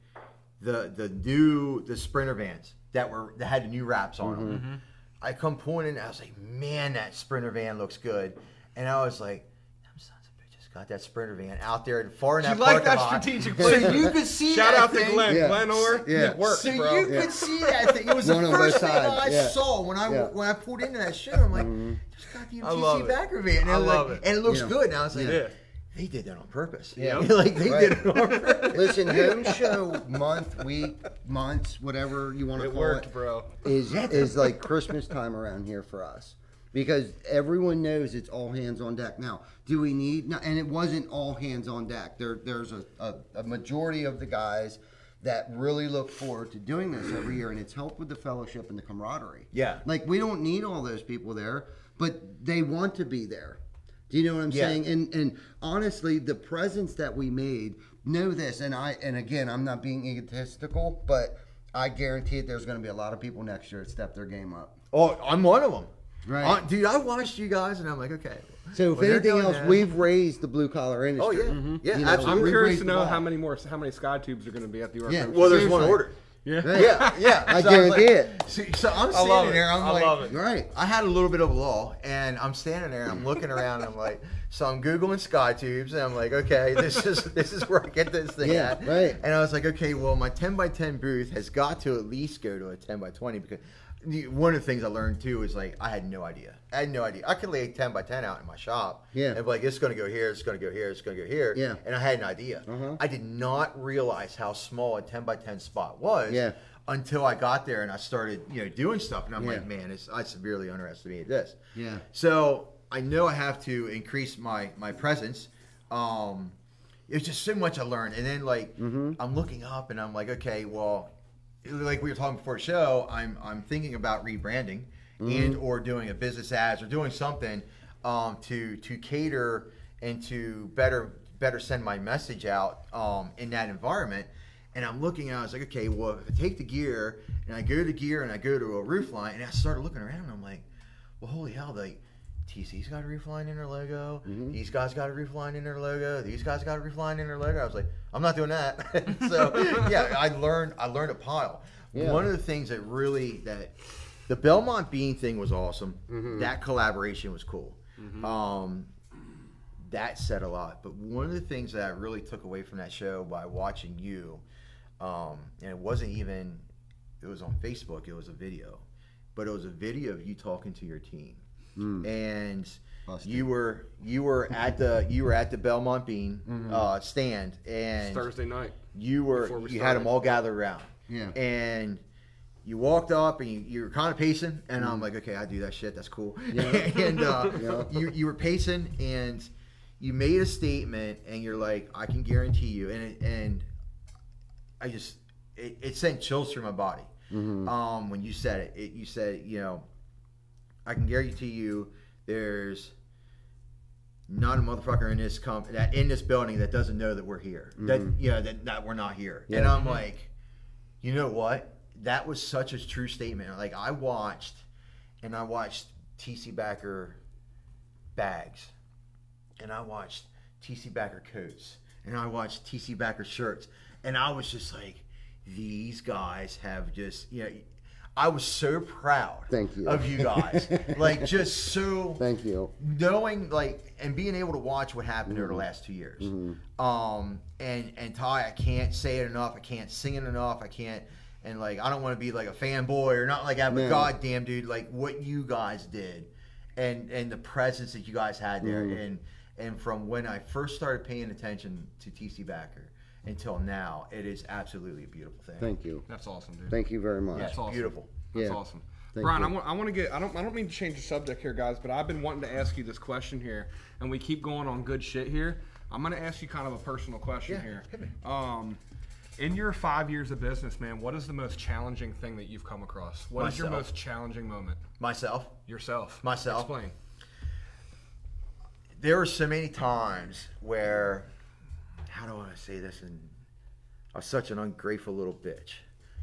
the Sprinter vans that had the new wraps on them. I come pulling in, and I was like, man, that Sprinter van looks good. And I was like, them sons of bitches got that Sprinter van out there far in that parking lot. You like that strategic place? So you could see Shout that out to thing. Glenn Orr. It works, so bro. you could see that thing. It was the first thing I saw when I pulled into that show. I'm like, there's goddamn TC Backer van. And I love it. And it looks good. And I was like, they did that on purpose. Like they did it on purpose. Listen, home show month, week, months, whatever you want to call it, bro. is like Christmas time around here for us because everyone knows it's all hands on deck. Now, do we need? No, and it wasn't all hands on deck. There's a majority of the guys that really look forward to doing this every year, and it's helped with the fellowship and the camaraderie. Like we don't need all those people there, but they want to be there. Do you know what I'm saying? And honestly, the presence that we made, know this, and again, I'm not being egotistical, but I guarantee there's going to be a lot of people next year that step their game up. Oh, I'm one of them. Right. Dude, I watched you guys, and I'm like, okay. So if anything else, we've raised the blue collar industry. Oh, yeah. Absolutely. I'm curious to know how many sky tubes are going to be at the Yorktown. Well, there's one order. I guarantee it. So I'm standing there. I'm like, love it. Right. I had a little bit of a lull, and I'm standing there, and I'm looking around, and I'm like, so I'm Googling sky tubes, and I'm like, okay, this is where I get this thing at. Right. And I was like, okay, well, my 10x10 booth has got to at least go to a 10x20 because one of the things I learned too is like I had no idea. I could lay a 10x10 out in my shop. And be like, it's going to go here, it's going to go here, it's going to go here. And I had an idea. I did not realize how small a 10x10 spot was. Until I got there and I started, doing stuff, and I'm like, man, I severely underestimated this. So I know I have to increase my presence. It's just so much I learned, and then like I'm looking up and I'm like, okay, well, like we were talking before the show, I'm thinking about rebranding and or doing a business ads or doing something to cater and to better send my message out in that environment. And I'm looking out, I was like, okay, well, if I take the gear and I go to gear and I go to a roof line, and I started looking around and I'm like, well, holy hell, like TC's got a roof line in their logo. These guys got a roof line in their logo. These guys got a roof line in their logo. I was like, I'm not doing that. So yeah, I learned a pile. One of the things that really The Belmont Bean thing was awesome. Mm-hmm. That collaboration was cool. That said a lot. But one of the things that I really took away from that show by watching you, and it wasn't even, it was on Facebook, it was a video. But it was a video of you talking to your team. And you were at the Belmont Bean stand, and It's Thursday night. You had them all gathered around. Yeah. And you walked up and you were kind of pacing, and I'm like, okay, I do that shit. That's cool. Yeah. And you were pacing, and you made a statement, and you're like, I can guarantee you, and I just it sent chills through my body. When you said it, you said, I can guarantee you, there's not a motherfucker in this in this building that doesn't know that we're here. That we're not here. Yeah. And I'm like, you know what? That was such a true statement. Like I watched TC Backer bags, and I watched TC Backer coats, and I watched TC Backer shirts, and I was just like, these guys have just, I was so proud of you guys. Like, just so. Thank you. Knowing, like, and being able to watch what happened over the last 2 years. And Ty, I can't say it enough. I can't sing it enough. I can't, and, like, I don't want to be, like, a fanboy or not like that, but goddamn, dude, like, what you guys did and the presence that you guys had there. And from when I first started paying attention to TC Backer until now, it is absolutely a beautiful thing. Thank you. That's awesome, dude. Thank you very much. Yeah, it's awesome. Beautiful. That's Yeah. awesome. Thank Brian, you. I want to get. I don't mean to change the subject here, guys, but I've been wanting to ask you this question here, and we keep going on good shit here. I'm going to ask you kind of a personal question here. Hit me. In your 5 years of business, man, what is the most challenging thing that you've come across? What is your Myself. most challenging moment? Myself. Yourself. Myself. Explain. There were so many times where, how do I want to say this? And I was such an ungrateful little bitch.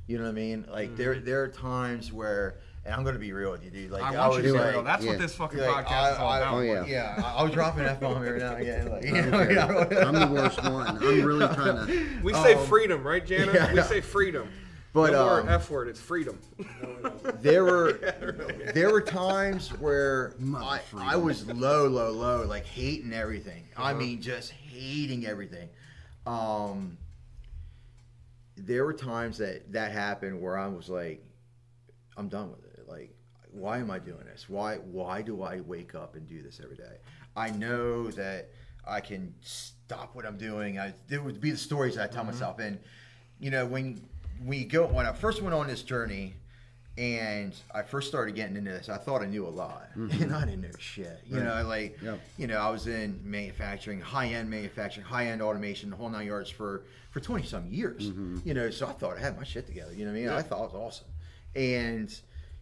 You know what I mean? Like there are times where, and I'm gonna be real with you, dude. Like I want you to be real. That's yeah. what this fucking like, podcast is all about. Oh, yeah. Yeah, I was dropping F-bomb every now and again. Like, I'm the worst one. I'm really trying to. We say freedom, right, Jana? yeah. We say freedom. But no more F word. It's freedom. there were times where I was low, like hating everything. I mean, just hating everything. There were times that happened where I was like, I'm done with it. Like, why am I doing this? Why do I wake up and do this every day? I know that I can stop what I'm doing. There would be the stories that I tell myself. And, when I first went on this journey and I first started getting into this, I thought I knew a lot, and I didn't know shit. I was in manufacturing, high-end automation, the whole 9 yards for 20-some years. So I thought I had my shit together. You know what I mean? I thought it was awesome. And,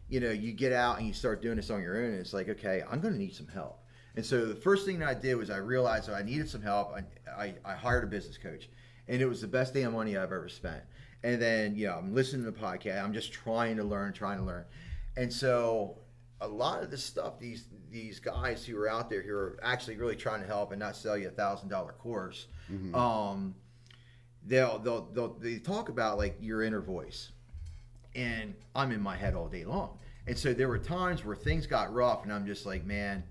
you get out and you start doing this on your own, and it's like, okay, I'm going to need some help. And so the first thing that I did was I realized that I needed some help. I hired a business coach, and it was the best damn money I've ever spent. And then, I'm listening to the podcast. I'm just trying to learn. And so a lot of the stuff, these guys who are out there who are actually really trying to help and not sell you $1,000 course, they talk about like your inner voice. And I'm in my head all day long. And so there were times where things got rough, and I'm just like, man,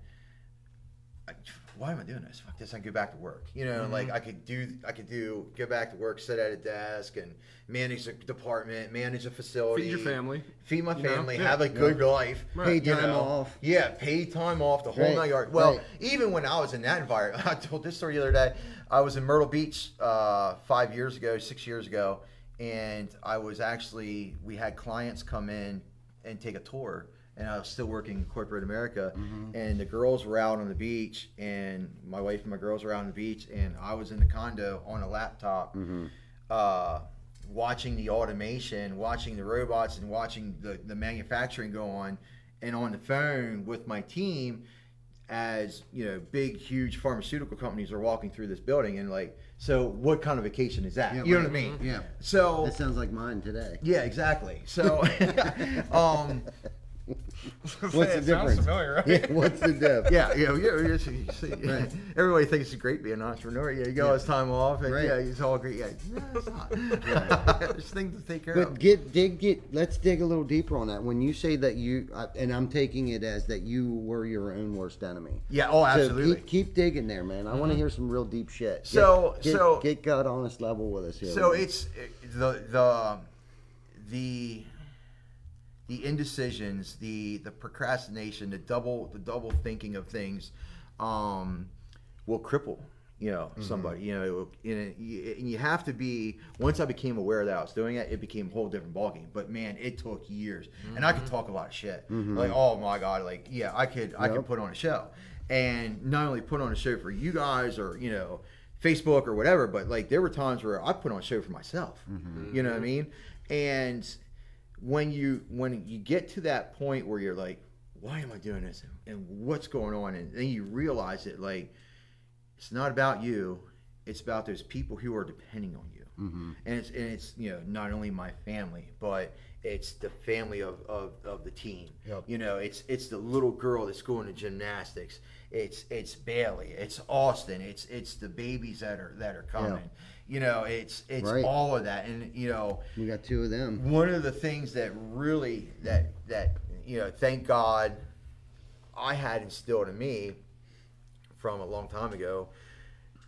why am I doing this? Fuck this, I can go back to work. Like I could go back to work, sit at a desk and manage a department, manage a facility. Feed your family. Feed my family, have a good life. Paid time off. Yeah, paid time off, the whole 9 yards. Well, even when I was in that environment, I told this story the other day. I was in Myrtle Beach 6 years ago, and we had clients come in and take a tour. And I was still working in corporate America, and the girls were out on the beach, and my wife and my girls were out on the beach, and I was in the condo on a laptop, watching the automation, watching the robots, and watching the manufacturing go on, and on the phone with my team as, big, huge pharmaceutical companies are walking through this building, and like, so what kind of vacation is that? Yeah, you know what I mean? Yeah. So that sounds like mine today. Yeah, exactly. So, What's the Sounds difference? familiar, right? Yeah, what's the diff? Right. Everybody thinks it's great being an entrepreneur. Yeah, you go all this time off, and Right. yeah, it's all great. Yeah, no, it's not. There's things to take care But of. let's dig a little deeper on that. When you say that and I'm taking it as that you were your own worst enemy. Yeah, oh, absolutely. So keep digging there, man. I want to hear some real deep shit. Get God honest level with us here. So man. it's the indecisions, the procrastination, the double thinking of things, will cripple somebody. And you have to be. Once I became aware that I was doing it, it became a whole different ballgame. But man, it took years, and I could talk a lot of shit. Like, oh my god, like yeah, I could put on a show, and not only put on a show for you guys or Facebook or whatever, but like there were times where I put on a show for myself. You know what I mean? And when you get to that point where you're like, why am I doing this and what's going on, and then you realize it, like it's not about you, it's about those people who are depending on you. And it's not only my family, but it's the family of the team. Yep. It's the little girl that's going to gymnastics. It's Bailey. It's Austin. It's the babies that are coming. It's Right. all of that. And we got two of them. one of the things that really that thank God I had instilled in me from a long time ago.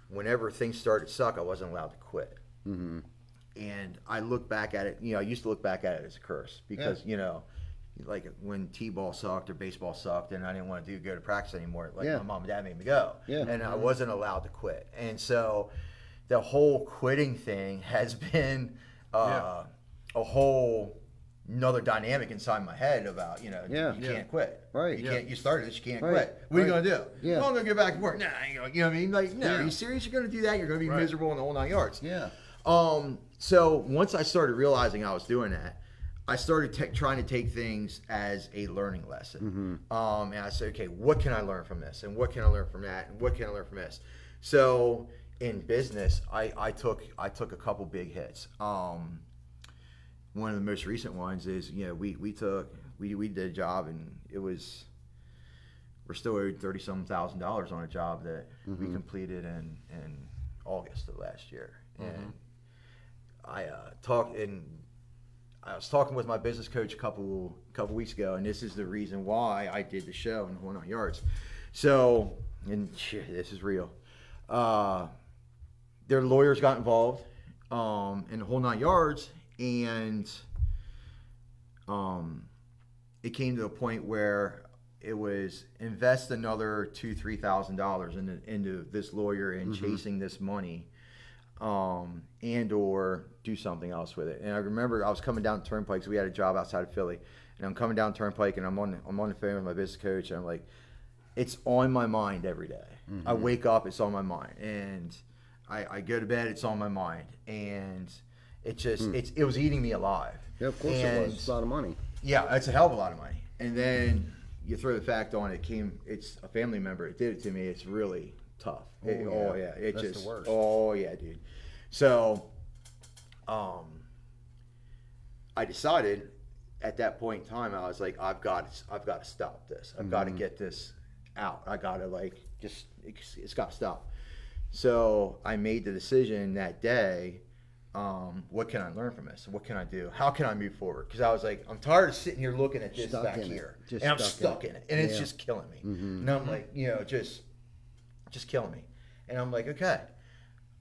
Whenever things started to suck, I wasn't allowed to quit. And I look back at it. I used to look back at it as a curse because like when t-ball sucked or baseball sucked, and I didn't want to go to practice anymore. Like my mom and dad made me go, and I wasn't allowed to quit. And so the whole quitting thing has been a whole another dynamic inside my head about you can't quit. Right. You can't. You started this. You can't Right. quit. What are you gonna do? Yeah. Well, I'm gonna get back to work. Nah, I ain't gonna, you know what I mean? Like, no, are you serious? You're gonna do that? You're gonna be miserable in the whole 9 yards. Yeah. So once I started realizing I was doing that, I started trying to take things as a learning lesson. And I said, okay, what can I learn from this? And what can I learn from that? And what can I learn from this? So in business, I took a couple big hits. One of the most recent ones is, we did a job, and we're still owed $30,000 on a job that we completed in August of last year. And I was talking with my business coach a couple weeks ago, and this is the reason why I did the show in 109 Yards. So, and shit, this is real. Their lawyers got involved in the whole 9 yards, and it came to a point where it was invest another $2,000-$3,000 into this lawyer and chasing this money. And or do something else with it. And I remember I was coming down Turnpike because we had a job outside of Philly, and I'm coming down Turnpike, and I'm on the phone with my business coach, and I'm like, it's on my mind every day. I wake up, it's on my mind, and I go to bed, it's on my mind, and it just it was eating me alive. Yeah, of course it was. It's a lot of money. Yeah, it's a hell of a lot of money. And then you throw the fact on it's a family member that did it to me. It's really tough. That's the worst. Oh yeah, dude. So, I decided at that point in time, I was like, I've got to stop this. I've got to get this out. I got to it's got to stop. So I made the decision that day. What can I learn from this? What can I do? How can I move forward? Because I was like, I'm tired of sitting here looking at this back here, and I'm stuck in it, and it's just killing me. And I'm like, just killing me. And I'm like, okay,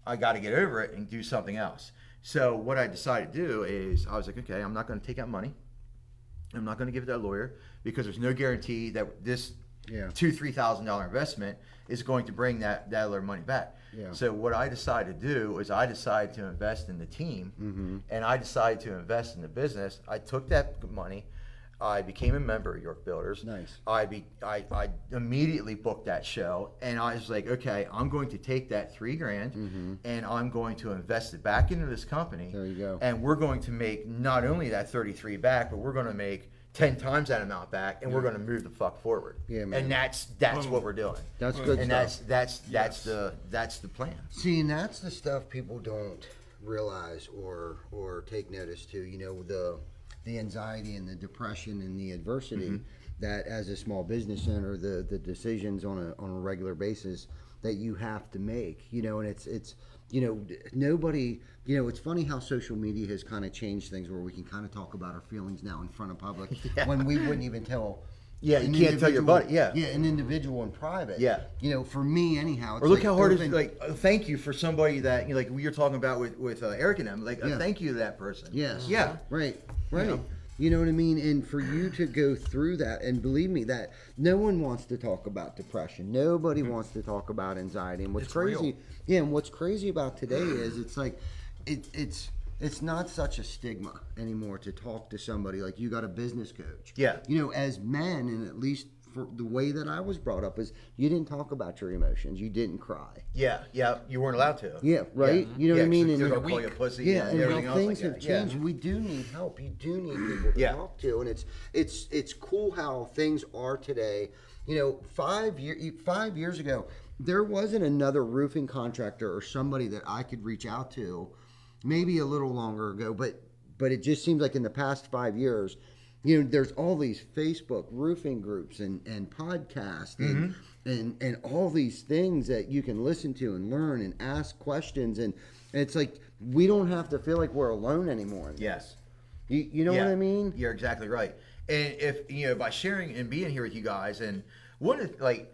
I got to get over it and do something else. So what I decided to do is I was like, okay, I'm not going to take out money. I'm not going to give it to that lawyer because there's no guarantee that this $2,000-$3,000 investment is going to bring that other money back. Yeah. So what I decided to do is I decided to invest in the team, and I decided to invest in the business. I took that money. I became a member of York Builders. Nice. I immediately booked that show, and I was like, okay, I'm going to take that $3,000 and I'm going to invest it back into this company. There you go. And we're going to make not only that 33 back, but we're going to make 10 times that amount back, and we're going to move the fuck forward. Yeah, man. And that's what we're doing. That's good and stuff. that's the plan. See, and that's the stuff people don't realize or take notice to. the anxiety and the depression and the adversity that as a small business owner, the decisions on a regular basis that you have to make, you know, and it's you know, nobody, you know, it's funny how social media has kind of changed things where we can kind of talk about our feelings now in front of public when we wouldn't even tell. Yeah, you can't tell your buddy. Yeah, an individual in private. Yeah, you know, for me anyhow. It's or look how hard it's like. Thank you for somebody that, you know, like we were talking about with Eric and them. Like, thank you to that person. Yes. Yeah. Right. You know what I mean? And for you to go through that, and believe me, that no one wants to talk about depression. Nobody wants to talk about anxiety. And what's crazy, and what's crazy about today is it's like, it's not such a stigma anymore to talk to somebody like you got a business coach. Yeah. You know, as men, and at least for the way that I was brought up, is you didn't talk about your emotions. You didn't cry. Yeah, you weren't allowed to. Yeah, right. You know what I mean? And and call you a pussy. Yeah, and everything how else things like have that. changed. We do need help. You do need people to talk to, and it's cool how things are today. You know, 5 years ago, there wasn't another roofing contractor or somebody that I could reach out to, maybe a little longer ago, but it just seems like in the past 5 years, you know, there's all these Facebook roofing groups and podcasts and all these things that you can listen to and learn and ask questions, and it's like we don't have to feel like we're alone anymore. Yes. You know what I mean? You're exactly right. And if, you know, by sharing and being here with you guys, and one of, like,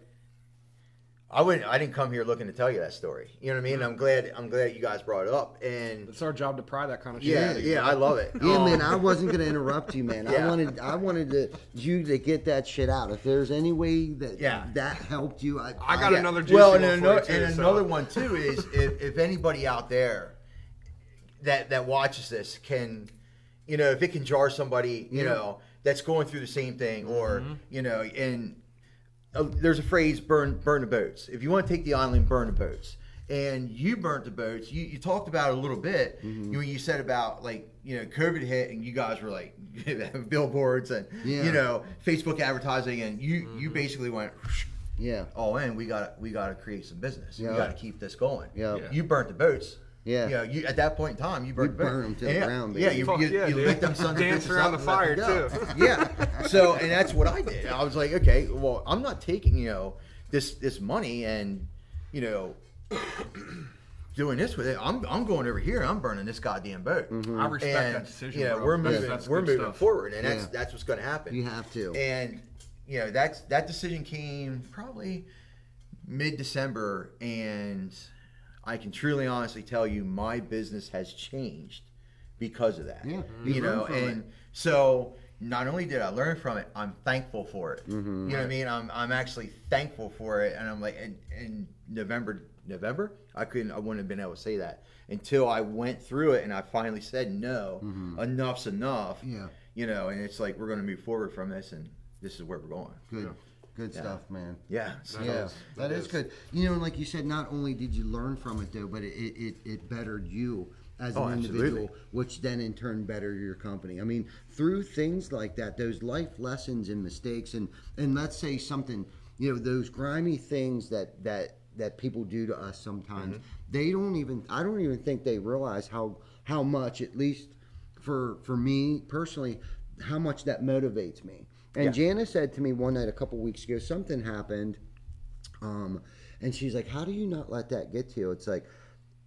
I didn't come here looking to tell you that story. You know what I mean? I'm glad you guys brought it up. And it's our job to pry that kind of shit. Yeah, I love it. Yeah, man, I wasn't gonna interrupt you, man. I wanted you to get that shit out. If there's any way that that helped you, I got another juicy well, one and for you too, another one too is if anybody out there that watches this can, you know, if it can jar somebody, you know, that's going through the same thing, or you know, and there's a phrase, burn the boats. If you want to take the island, burn the boats. And you burnt the boats. You talked about it a little bit when you said about, like, you know, COVID hit and you guys were like billboards and you know, Facebook advertising, and you basically went all in. We got to create some business. We got to keep this going. You burnt the boats. Yeah, you know, you at that point in time, you burn them to the ground. Yeah, you lit them sons of dance bitches around up the fire too. Yeah, so, and that's what I did. I was like, okay, well, I'm not taking, you know, this money and, you know, doing this with it. I'm going over here. I'm burning this goddamn boat. I respect that decision. Yeah, bro. we're moving forward, and that's what's going to happen. You have to. And you know, that decision came probably mid-December, and I can truly honestly tell you my business has changed because of that. Yeah, you know, and so not only did I learn from it, I'm thankful for it. You know what I mean? I'm actually thankful for it, and I'm like, in November, I wouldn't have been able to say that until I went through it and I finally said no. Enough's enough. Yeah. You know, and it's like we're going to move forward from this, and this is where we're going. Good. Good stuff, man. Yeah. That is good. You know, and like you said, not only did you learn from it, though, but it bettered you as an individual, which then in turn bettered your company. I mean, through things like that, those life lessons and mistakes, and let's say something, you know, those grimy things that people do to us sometimes, I don't even think they realize how much, at least for me personally, how much that motivates me. And Janice said to me one night a couple weeks ago, something happened, and she's like, how do you not let that get to you? It's like,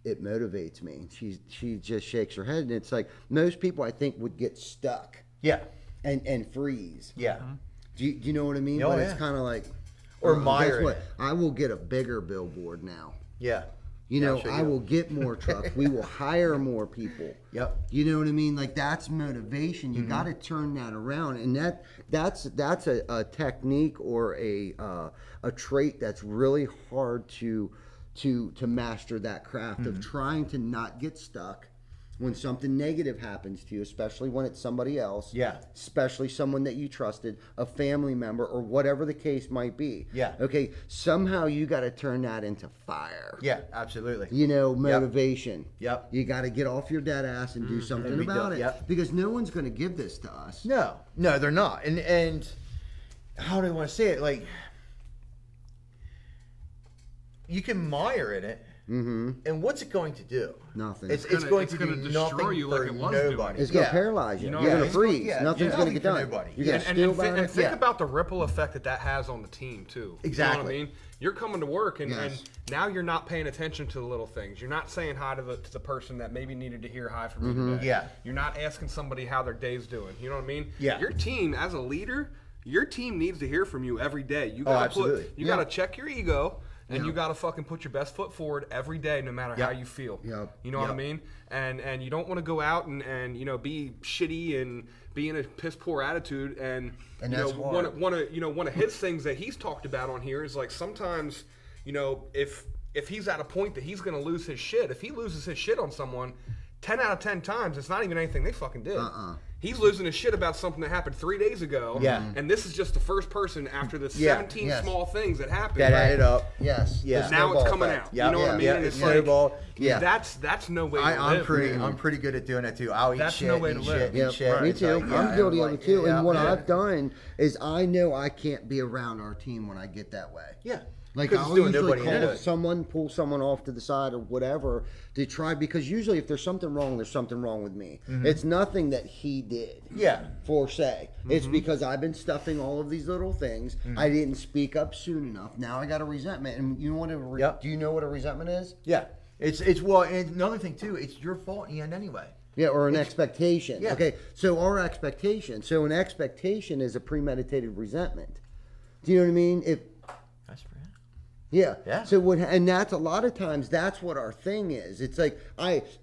it motivates me. She just shakes her head, and it's like, most people I think would get stuck. Yeah. And freeze. Yeah. Do you know what I mean? But it's kind of like, or Meyer. Guess what? I will get a bigger billboard now. Yeah. You know, I will get more trucks. We will hire more people. Yep. You know what I mean? Like, that's motivation. You got to turn that around, and that's a technique or a trait that's really hard to master, that craft of trying to not get stuck when something negative happens to you, especially when it's somebody else. Yeah. Especially someone that you trusted, a family member, or whatever the case might be. Yeah. Okay. Somehow you got to turn that into fire. Yeah, absolutely. You know, motivation. Yep. You got to get off your dead ass and do something about it. Yep. Because no one's going to give this to us. No, they're not. And how do I want to say it? Like, you can mire in it. And what's it going to do? Nothing. It's going to gonna do destroy nothing you for like it was nobody. doing. It's going to paralyze you. You know, You're going it's to freeze. yeah, Nothing's yeah, going to get nothing done. for nobody. You're going to And steal about think it. about the ripple effect that has on the team too. Exactly. You know what I mean? You're coming to work and Yes. now you're not paying attention to the little things. You're not saying hi to the person that maybe needed to hear hi from you today. Yeah. You're not asking somebody how their day's doing. You know what I mean? Yeah. Your team, as a leader, your team needs to hear from you every day. You gotta absolutely. you gotta check your ego. And you got to fucking put your best foot forward every day, no matter how you feel. Yep. You know what I mean? And you don't want to go out and you know, be shitty and be in a piss poor attitude. And you know, that's hard. one of his things that he's talked about on here is like sometimes, you know, if he's at a point that he's going to lose his shit, if he loses his shit on someone, 10 out of 10 times, it's not even anything they fucking did. He's losing his shit about something that happened 3 days ago. Yeah. And this is just the first person after the 17 small things that happened. That added up. Yes. Yeah. The Now it's snowball coming effect. out. You know what I mean? Yeah. And it's Snowball. like, Yeah. that's no way to live. I'm pretty good at doing that too. I'll eat That's shit, no way to eat live. shit, Yeah, eat shit. me It's too. like, I'm guilty of like, it too. yeah, And what yeah. I've done is I know I can't be around our team when I get that way. Yeah. Like Because it's I'll doing usually nobody any call good. someone, pull someone off to the side or whatever to try, because usually if there's something wrong, there's something wrong with me. It's nothing that he did. Yeah. For say. It's because I've been stuffing all of these little things. I didn't speak up soon enough. Now I got a resentment. And you know what Yep. do you know what a resentment is? Yeah. It's well, and another thing too, it's your fault in the end anyway. Yeah, or an expectation. Yeah. Okay, so our expectation. So an expectation is a premeditated resentment. Do you know what I mean? That's fair. Yeah. Yeah. So and that's a lot of times that's what our thing is. It's like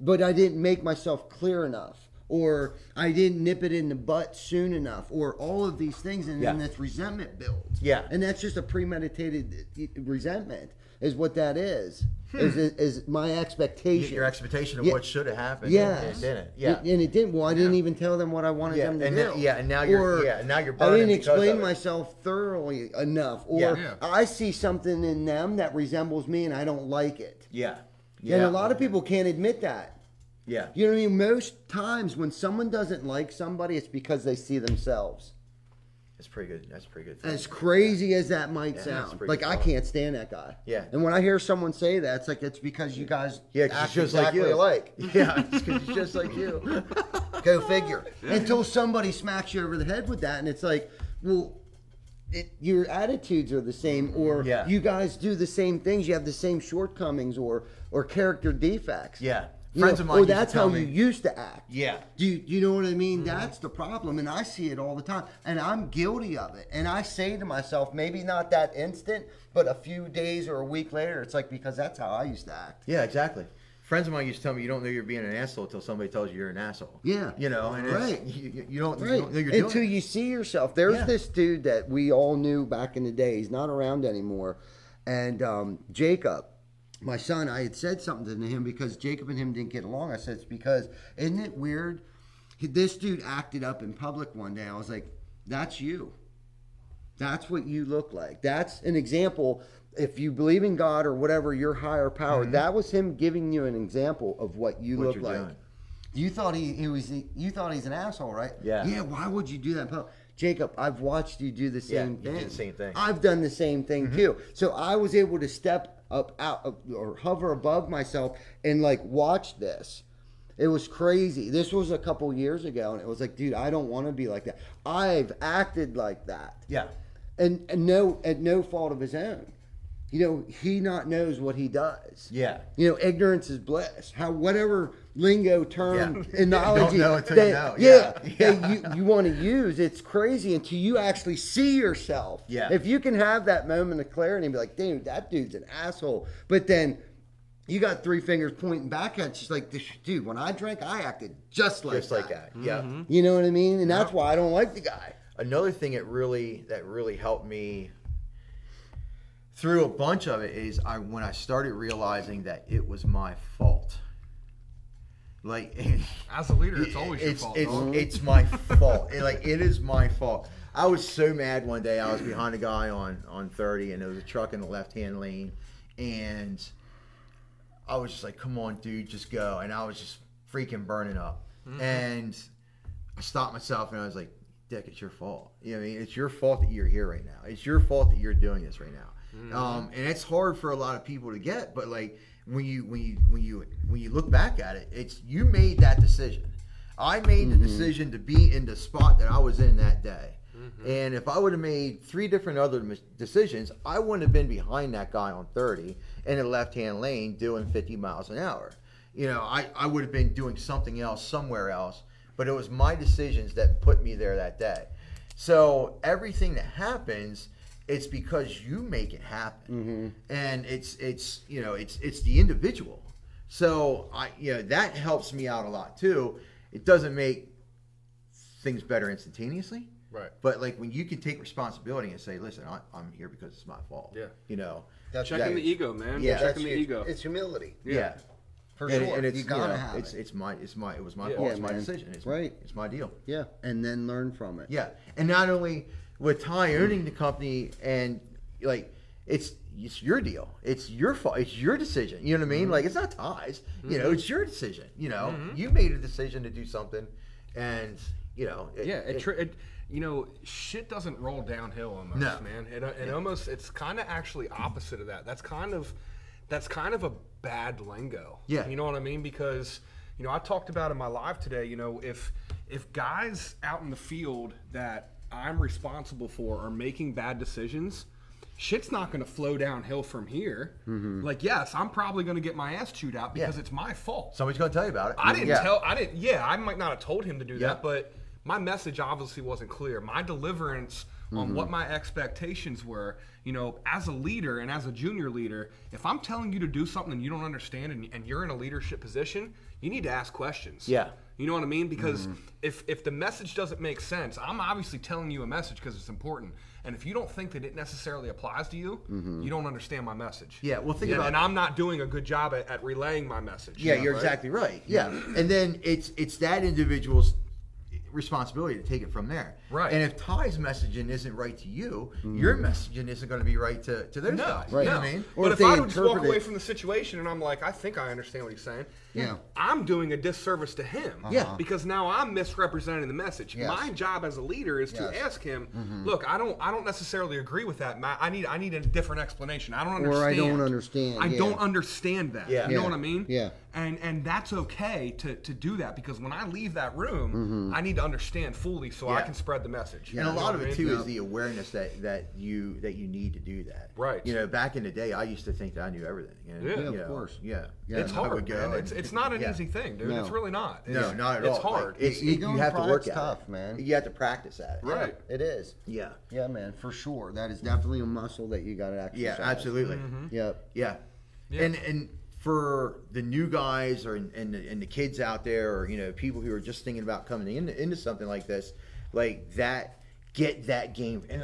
but I didn't make myself clear enough, or I didn't nip it in the butt soon enough, or all of these things, and then this resentment builds. Yeah. And that's just a premeditated resentment, is what that is. Is my expectation. Your expectation of Yeah. what should have happened. Yes. And it didn't. Yeah. And it didn't. Well, I didn't even tell them what I wanted them to and do. now, and now you're Or now you're I burning didn't because explain of it. myself thoroughly enough. Or Yeah. I see something in them that resembles me and I don't like it. Yeah. And a lot of people can't admit that. Yeah. You know what I mean? Most times when someone doesn't like somebody, it's because they see themselves. That's pretty good. That's pretty good. As crazy as that might that's sound. pretty Like, good I thought. can't stand that guy. Yeah. And when I hear someone say that, it's like, it's because you guys Yeah, 'cause act it's just exactly like you. alike. Yeah, it's 'cause it's just like you. Go figure. Until somebody smacks you over the head with that, and it's like, well, your attitudes are the same, or Yeah. you guys do the same things. You have the same shortcomings or character defects. Yeah. You Friends know, of mine or used to that's tell how me. you used to act. Yeah. Do you know what I mean? That's the problem, and I see it all the time, and I'm guilty of it. And I say to myself, maybe not that instant, but a few days or a week later, it's like, because that's how I used to act. Yeah, exactly. Friends of mine used to tell me you don't know you're being an asshole until somebody tells you you're an asshole. Yeah. You know, and Right. it's, you don't know Right. you're doing Until it. you see yourself. There's Yeah. this dude that we all knew back in the day. He's not around anymore. And Jacob, my son, I had said something to him because Jacob and him didn't get along. I said, it's because, isn't it weird? This dude acted up in public one day. I was like, that's you. That's what you look like. That's an example. If you believe in God or whatever, your higher power, that was him giving you an example of what you look you're like. doing. You thought you thought he's an asshole, right? Yeah. Yeah. Why would you do that in public? Jacob, I've watched you do the same you thing. did the same thing. I've done the same thing too. So I was able to step out or hover above myself and like watch this. It was crazy. This was a couple years ago, and it was like, dude, I don't want to be like that. I've acted like that, Yeah. and no, at no fault of his own. You know, he not knows what he does. Yeah. You know, ignorance is bliss. How whatever lingo term analogy know until you know. that you want to use, it's crazy until you actually see yourself. Yeah. If you can have that moment of clarity and be like, dude, that dude's an asshole. But then you got three fingers pointing back at you. She's like, dude, when I drank, I acted just like that. Yeah. You know what I mean? And that's why I don't like the guy. Another thing that really helped me through a bunch of it is when I started realizing that it was my fault. Like, As a leader, it's always your fault. dog. It's my fault. It is my fault. I was so mad one day. I was behind a guy on 30, and there was a truck in the left-hand lane, and I was just like, "Come on, dude, just go!" And I was just freaking burning up. And I stopped myself, and I was like, "Dick, it's your fault. You know what I mean? It's your fault that you're here right now. It's your fault that you're doing this right now." And it's hard for a lot of people to get, but like when you look back at it, it's you made that decision. I made the decision to be in the spot that I was in that day. And if I would have made 3 different other decisions, I wouldn't have been behind that guy on 30 in a left-hand lane doing 50 miles an hour. You know, I would have been doing something else somewhere else, but it was my decisions that put me there that day. So everything that happens, it's because you make it happen. And it's the individual. So that helps me out a lot too. It doesn't make things better instantaneously. Right. But like when you can take responsibility and say, listen, I'm here because it's my fault. Yeah. You know. Checking the ego, man. Yeah. Checking the ego. It's humility. Yeah. For sure. And it's, you gotta have it was my fault. Yeah, It's my man. decision. It's Right. It's my deal. Yeah. And then learn from it. Yeah. And not only with Ty owning the company and like it's your deal. It's your fault. It's your decision. You know what I mean? Like it's not Ty's. You know, it's your decision. You know, you made a decision to do something, and you know. Shit doesn't roll downhill almost, No. man. It's kind of actually opposite of that. That's kind of a bad lingo. Yeah. You know what I mean? Because, I talked about in my live today, if guys out in the field that I'm responsible for are making bad decisions, shit's not going to flow downhill from here. Like, yes, I'm probably going to get my ass chewed out because it's my fault. Somebody's going to tell you about it. I might not have told him to do that, but my message obviously wasn't clear. My deliverance on what my expectations were, as a leader and as a junior leader, if I'm telling you to do something and you don't understand and you're in a leadership position, you need to ask questions. Yeah. You know what I mean? Because if the message doesn't make sense, I'm obviously telling you a message because it's important. And if you don't think that it necessarily applies to you, you don't understand my message. Yeah, well, think about it. And I'm not doing a good job at relaying my message. Yeah, you're exactly right. Yeah. And then it's that individual's responsibility to take it from there. Right. And if Ty's messaging isn't right to you, your messaging isn't going to be right to those guys. Right. You know what I mean? Or But if if I they would just walk interpret away it- from the situation and I'm like, I think I understand what he's saying. Yeah. I'm doing a disservice to him. Yeah. Because now I'm misrepresenting the message. Yes. My job as a leader is to Yes. ask him, look, I don't necessarily agree with that, Matt. I need a different explanation. I don't understand. Or I don't understand. I yeah. don't understand that. Yeah. You know Yeah. what I mean? Yeah. And that's okay to do that because when I leave that room, I need to understand fully so I Yeah. can spread the message. And a lot of it too Yeah. is the awareness that you need to do that. Right. Back in the day, I used to think that I knew everything. Yeah, of course. Yeah. It's I hard, would go man. and- It's not an yeah. easy thing, dude. No. It's really not. No, not at all. It's hard. Like, Ego you and have to work pride's at tough, it. man. You have to practice at it. Right. It is. Yeah. Yeah, man, for sure. That is definitely a muscle that you got to exercise. Yeah, absolutely. Yep. Yeah. And for the new guys and the kids out there, or people who are just thinking about coming into something like this, like that, get that game. And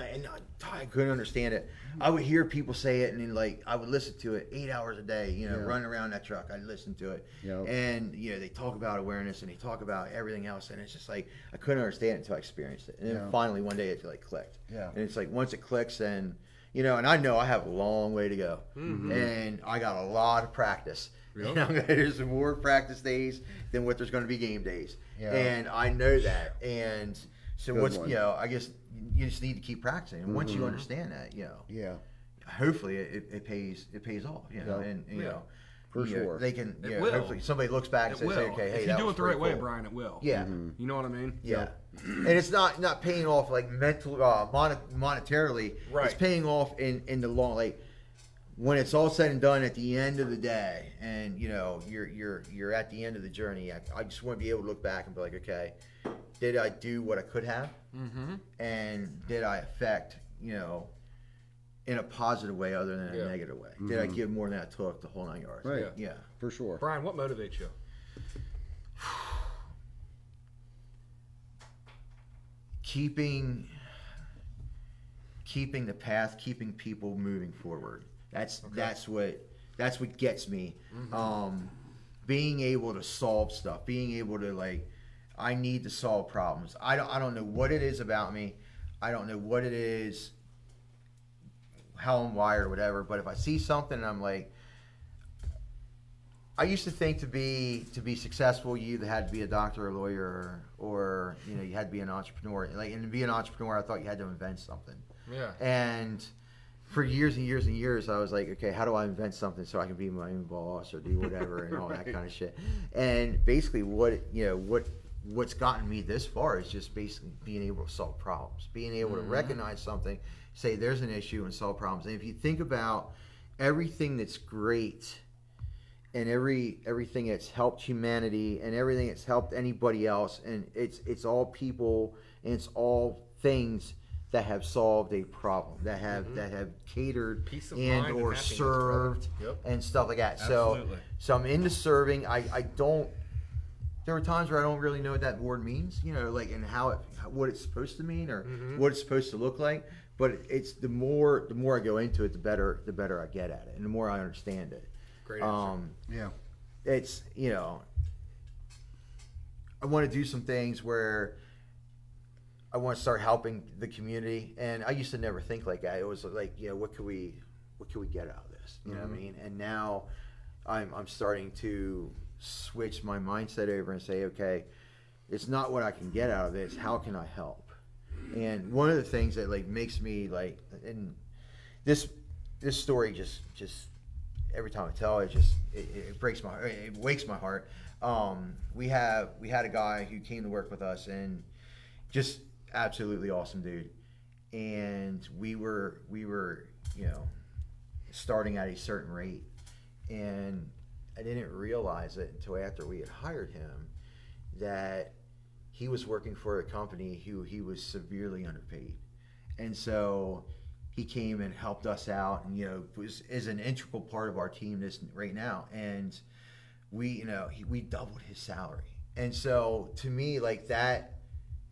I couldn't understand it. I would hear people say it, and then like I would listen to it 8 hours a day. Running around that truck, I'd listen to it. Yep. And they talk about awareness and they talk about everything else, and it's just like I couldn't understand it until I experienced it. And then finally one day it like clicked. Yeah. And it's like once it clicks, and and I know I have a long way to go, and I got a lot of practice. Yep. And there's more practice days than what there's going to be game days, Yeah. and I know that. And so Good what's one. I guess you just need to keep practicing, and once you understand that, Yeah. hopefully it pays off. Yeah. And For sure. they can. It will. Hopefully somebody looks back and It says, will. okay, hey, if that you do was it the right pretty way, cool. Brian, it will. Yeah. You know what I mean? Yeah, and it's not paying off like monetarily. Right. It's paying off in the long, like when it's all said and done at the end of the day, and you're at the end of the journey. I just want to be able to look back and be like, okay, did I do what I could have, and did I affect in a positive way other than a negative way? Did I give more than I took the whole 9 yards? Right. Yeah. For sure. Brian, what motivates you? Keeping the path, keeping people moving forward. That's what gets me. Being able to solve stuff, being able to I need to solve problems. I don't know what it is about me. I don't know what it is, how I'm wired or whatever. But if I see something and I'm like, I used to think to be successful, you either had to be a doctor or a lawyer, or you had to be an entrepreneur. And to be an entrepreneur, I thought you had to invent something. Yeah. And for years and years and years, I was like, okay, how do I invent something so I can be my own boss or do whatever and all that kind of shit. And basically, what's gotten me this far is just basically being able to solve problems, being able to recognize something, say there's an issue, and solve problems. And if you think about everything that's great and everything that's helped humanity and everything that's helped anybody else, and it's all people and it's all things that have solved a problem, that have catered and or served and stuff like that. Absolutely. So I'm into serving. I don't. There were times where I don't really know what that word means, like, and what it's supposed to mean or what it's supposed to look like. But it's the more I go into it, the better I get at it, and the more I understand it. Great answer. Yeah. It's I want to do some things where I want to start helping the community, and I used to never think like that. It was like, what could we get out of this? You know what I mean? And now I'm starting to switch my mindset over and say, okay, it's not what I can get out of it, it's how can I help? And one of the things that like makes me like, and this story just every time I tell it, it breaks my heart, it wakes my heart. We had a guy who came to work with us, and just absolutely awesome dude. And we were starting at a certain rate, and I didn't realize it until after we had hired him that he was working for a company who he was severely underpaid. And so he came and helped us out, and is an integral part of our team right now. And we doubled his salary. And so to me, like, that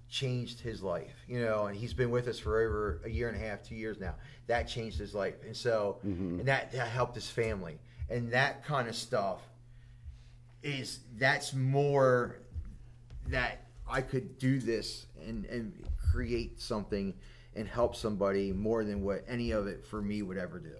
changed his life, and he's been with us for over a year and a half, 2 years now. That changed his life. And so and that helped his family. And that kind of stuff that's more that I could do this and create something and help somebody more than what any of it for me would ever do.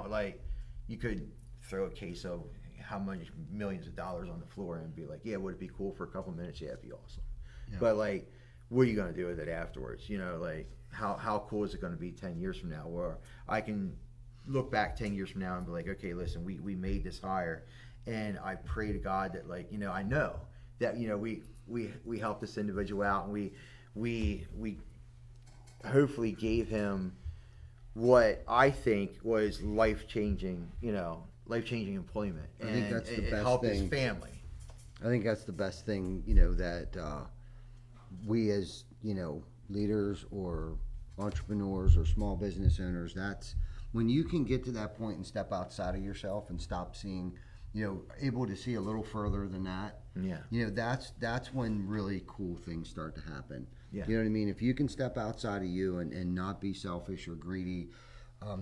Like, you could throw a case of how many millions of dollars on the floor and be like, yeah, would it be cool for a couple minutes? Yeah, it'd be awesome. Yeah. But like, what are you going to do with it afterwards? Like, how cool is it going to be 10 years from now, where I can look back 10 years from now and be like, okay, listen, we made this hire, and I pray to God that, like, I know that we helped this individual out, and we hopefully gave him what I think was life-changing employment, and I think that's the best helped thing. His family. I think that's the best thing, that we as leaders or entrepreneurs or small business owners, that's when you can get to that point and step outside of yourself and stop seeing, able to see a little further than that. Yeah. That's when really cool things start to happen. Yeah. You know what I mean? If you can step outside of you and not be selfish or greedy,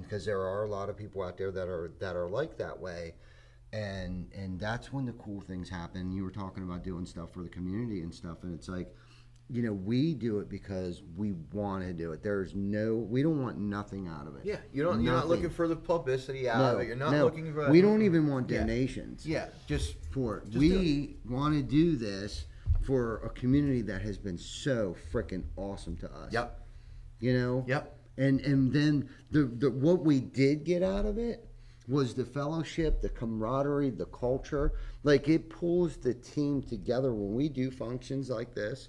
because there are a lot of people out there that are like that way, and that's when the cool things happen. You were talking about doing stuff for the community and stuff, and it's like, we do it because we want to do it. We don't want nothing out of it. Yeah, you're not looking for the publicity out of it. You're not looking for. We don't even want donations. Yeah, just for it. We want to do this for a community that has been so freaking awesome to us. Yep. Yep. And then the what we did get out of it was the fellowship, the camaraderie, the culture. Like, it pulls the team together when we do functions like this.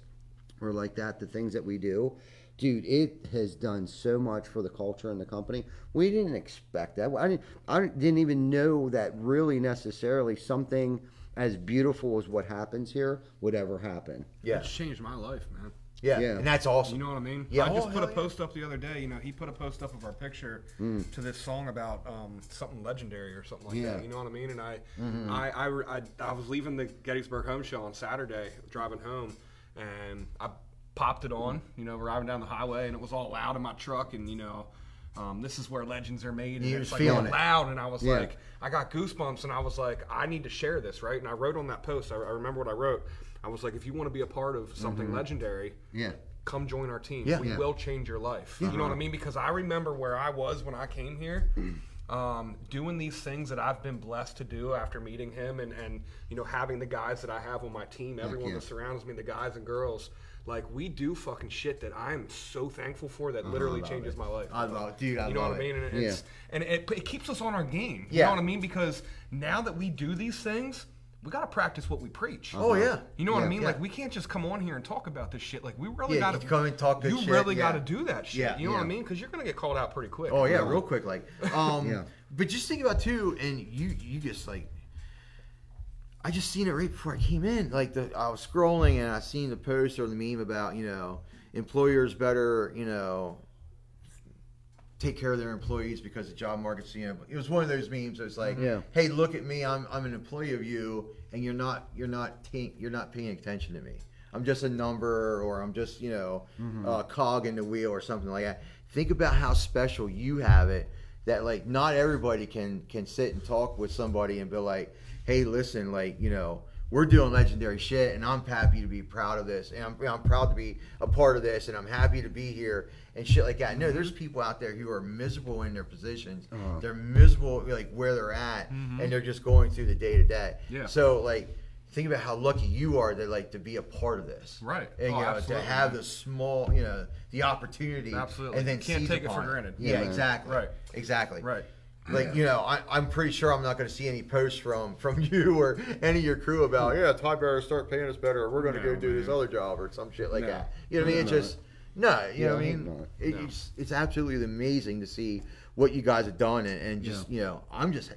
Or like that, the things that we do, dude, it has done so much for the culture and the company. We didn't expect that. I didn't even know that really necessarily something as beautiful as what happens here would ever happen. Yeah, it's changed my life, man. Yeah, and that's awesome. You know what I mean? Yeah. I just put a post up the other day. He put a post up of our picture to this song about something legendary or something like that. You know what I mean? And I was leaving the Gettysburg Home Show on Saturday, driving home, and I popped it on, driving down the highway, and it was all loud in my truck, and this is where legends are made, and it's like all loud, and I was like, I got goosebumps, and I was like, I need to share this, right? And I wrote on that post, I remember what I wrote. I was like, if you want to be a part of something legendary, come join our team. We will change your life. You know what I mean? Because I remember where I was when I came here, doing these things that I've been blessed to do after meeting him and you know, having the guys that I have on my team, everyone that surrounds me, the guys and girls, like, we do fucking shit that I'm so thankful for that literally changes my life. I love it, dude. I you know love what I mean? it. And it keeps us on our game. You Yeah. know what I mean? Because now that we do these things, we got to practice what we preach. Oh yeah. You know what I mean? Yeah. Like, we can't just come on here and talk about this shit. Like, we really got to come and talk good shit. You really got to do that shit. Yeah. You know what I mean? Because you're going to get called out pretty quick. Oh yeah, real quick, like. Yeah. But just think about too, and you just like. I just seen it right before I came in. Like I was scrolling and I seen the post or the meme about, you know, employers better, you know, take care of their employees because the job market's, you know, it was one of those memes. It was like, hey, look at me, I'm an employee of you, and you're not paying attention to me. I'm just a number, or I'm just, you know, a cog in the wheel or something like that. Think about how special you have it. That like not everybody can sit and talk with somebody and be like, hey, listen, like, you know, we're doing legendary shit, and I'm happy to be proud of this, and I'm proud to be a part of this, and I'm happy to be here, and shit like that. No, there's people out there who are miserable in their positions. They're miserable, like, where they're at, and they're just going through the day-to-day. Yeah. So, like, think about how lucky you are to, like, to be a part of this. Right. And, you know, to have the small, you know, the opportunity. Absolutely. And then Can't seize take it upon for granted. Yeah, Yeah. exactly. Right. Exactly. Right. Like, you know, I'm pretty sure I'm not going to see any posts from you or any of your crew about, yeah, Todd better start paying us better, or we're going to go do this other job or some shit like that. You know what I mean? It's just, no, you know what I mean? It's absolutely amazing to see what you guys have done, and just, you know, I'm just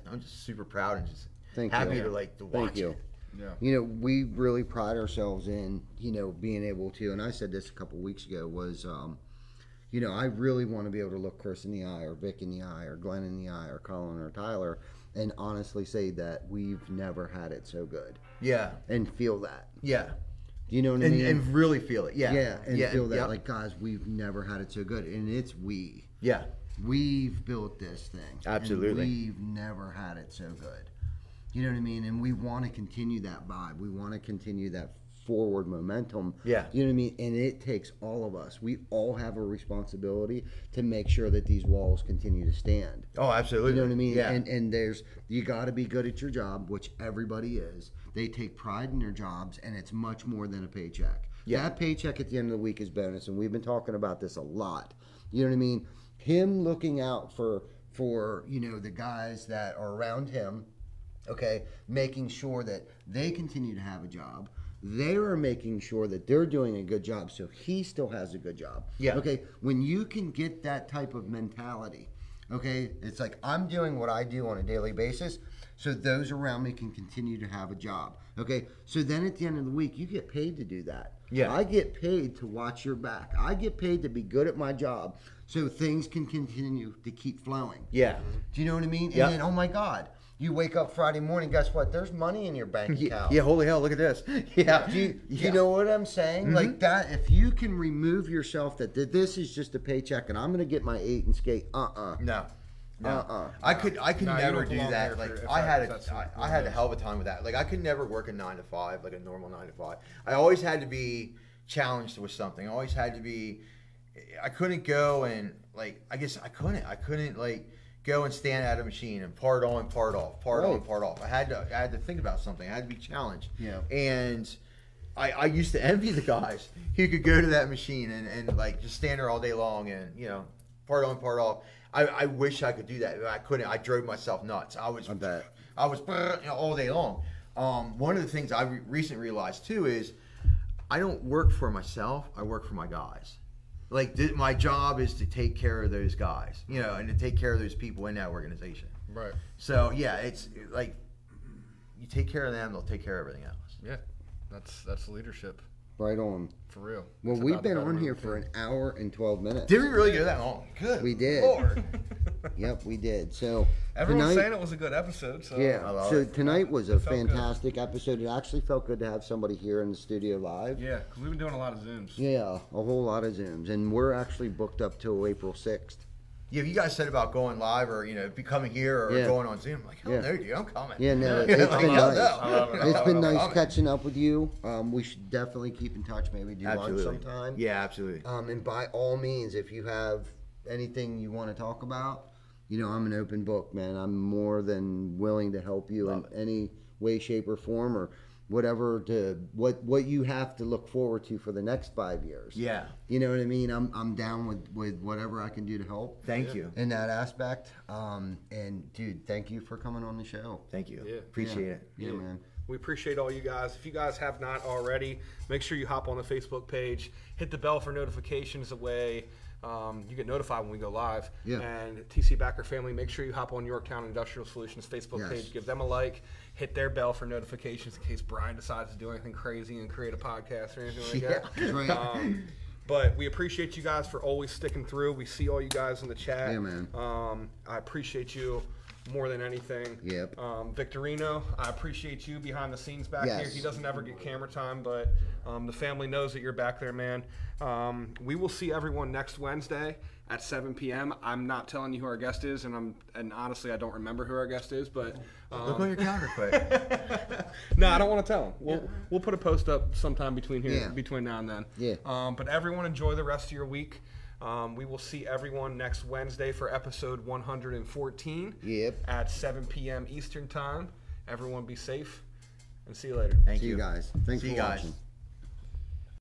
super proud and just happy to, like, to watch it. Yeah. You know, we really pride ourselves in, you know, being able to, and I said this a couple weeks ago, was, you know, I really want to be able to look Chris in the eye, or Vic in the eye, or Glenn in the eye, or Colin or Tyler, and honestly say that we've never had it so good. Yeah. And feel that. Yeah. Do you know what I mean? And really feel it. Yeah. Yeah, and feel that. yeah. Like, guys, we've never had it so good. And it's we. Yeah. We've built this thing. Absolutely. And we've never had it so good. You know what I mean? And we want to continue that vibe. We want to continue that forward momentum. Yeah. You know what I mean? And it takes all of us. We all have a responsibility to make sure that these walls continue to stand. Oh, absolutely. You know what I mean? Yeah. And there's, you got to be good at your job, which everybody is. They take pride in their jobs, and it's much more than a paycheck. Yeah. That paycheck at the end of the week is bonus, and we've been talking about this a lot. You know what I mean? Him looking out for you know, the guys that are around him, okay, making sure that they continue to have a job. They are making sure that they're doing a good job, so he still has a good job. Yeah. Okay, when you can get that type of mentality, okay, it's like, I'm doing what I do on a daily basis, so those around me can continue to have a job. Okay, so then at the end of the week, you get paid to do that. Yeah. I get paid to watch your back. I get paid to be good at my job, so things can continue to keep flowing. Yeah. Do you know what I mean? Yeah. And then, oh my God, you wake up Friday morning, guess what? There's money in your bank account. Yeah, holy hell, look at this. Yeah. Do you know what I'm saying? Like that, if you can remove yourself that this is just a paycheck and I'm going to get my 8 and skate, No. I could No, you never don't do belong that. there Like if I that's had a hell of a time with that. Like I could never work a 9 to 5, like a normal 9 to 5. I always had to be challenged with something. I always had to be. I couldn't go and like. I guess I couldn't like go and stand at a machine and part on, part off, part on, part off. I had to think about something. I had to be challenged. Yeah. And I used to envy the guys who could go to that machine and like just stand there all day long and, you know, part on, part off. I wish I could do that, but I couldn't. I drove myself nuts. I was you know, all day long. One of the things I recently realized too is I don't work for myself. I work for my guys. Like my job is to take care of those guys, you know, and to take care of those people in that organization. Right. So yeah, it's like you take care of them, they'll take care of everything else. Yeah. That's leadership. right on. For real. Well, It's we've about the been on betterment here of the for team. an hour and 12 minutes. Did we really go that long? Good. We did. Lord. Yep, we did. So Everyone's tonight, saying it was a good episode. So yeah. I love So it. tonight was a felt good. fantastic episode. It actually felt good to have somebody here in the studio live. Yeah, because we've been doing a lot of Zooms. Yeah, a whole lot of Zooms, and we're actually booked up till April 6th. Yeah, you guys said about going live or, you know, becoming here or Yeah. going on Zoom. I'm like, hell Yeah. no, dude, I'm coming. Yeah, no, Yeah, it's like, been hell nice. no. I love it. It's been I'm nice coming. catching up with you. We should definitely keep in touch. Maybe do Absolutely. lunch sometime. Yeah, absolutely. And by all means, if you have anything you want to talk about, you know, I'm an open book, man. I'm more than willing to help you in any way, shape, or form, or whatever, to what you have to look forward to for the next 5 years. Yeah. You know what I mean? I'm down with whatever I can do to help. Thank you. In that aspect. And dude, thank you for coming on the show. Thank you. Yeah. Appreciate it. Yeah, man. We appreciate all you guys. If you guys have not already, make sure you hop on the Facebook page, hit the bell for notifications away. You get notified when we go live. Yeah. And TC Backer family, make sure you hop on Yorktown Industrial Solutions Facebook page, give them a like, hit their bell for notifications in case Brian decides to do anything crazy and create a podcast or anything like that. That's right. But we appreciate you guys for always sticking through. We see all you guys in the chat. Yeah, man. I appreciate you more than anything. Yep. Victorino, I appreciate you behind the scenes back here. He doesn't ever get camera time, but the family knows that you're back there, man. We will see everyone next Wednesday at 7 p.m. I'm not telling you who our guest is, and honestly, I don't remember who our guest is, but Look on your calendar quick. no, I don't want to tell him. We'll put a post up sometime between now and then. Yeah. But everyone enjoy the rest of your week. We will see everyone next Wednesday for episode 114 at 7 p.m. Eastern Time. Everyone be safe, and see you later. Thank See you guys. Thanks See for you guys. watching.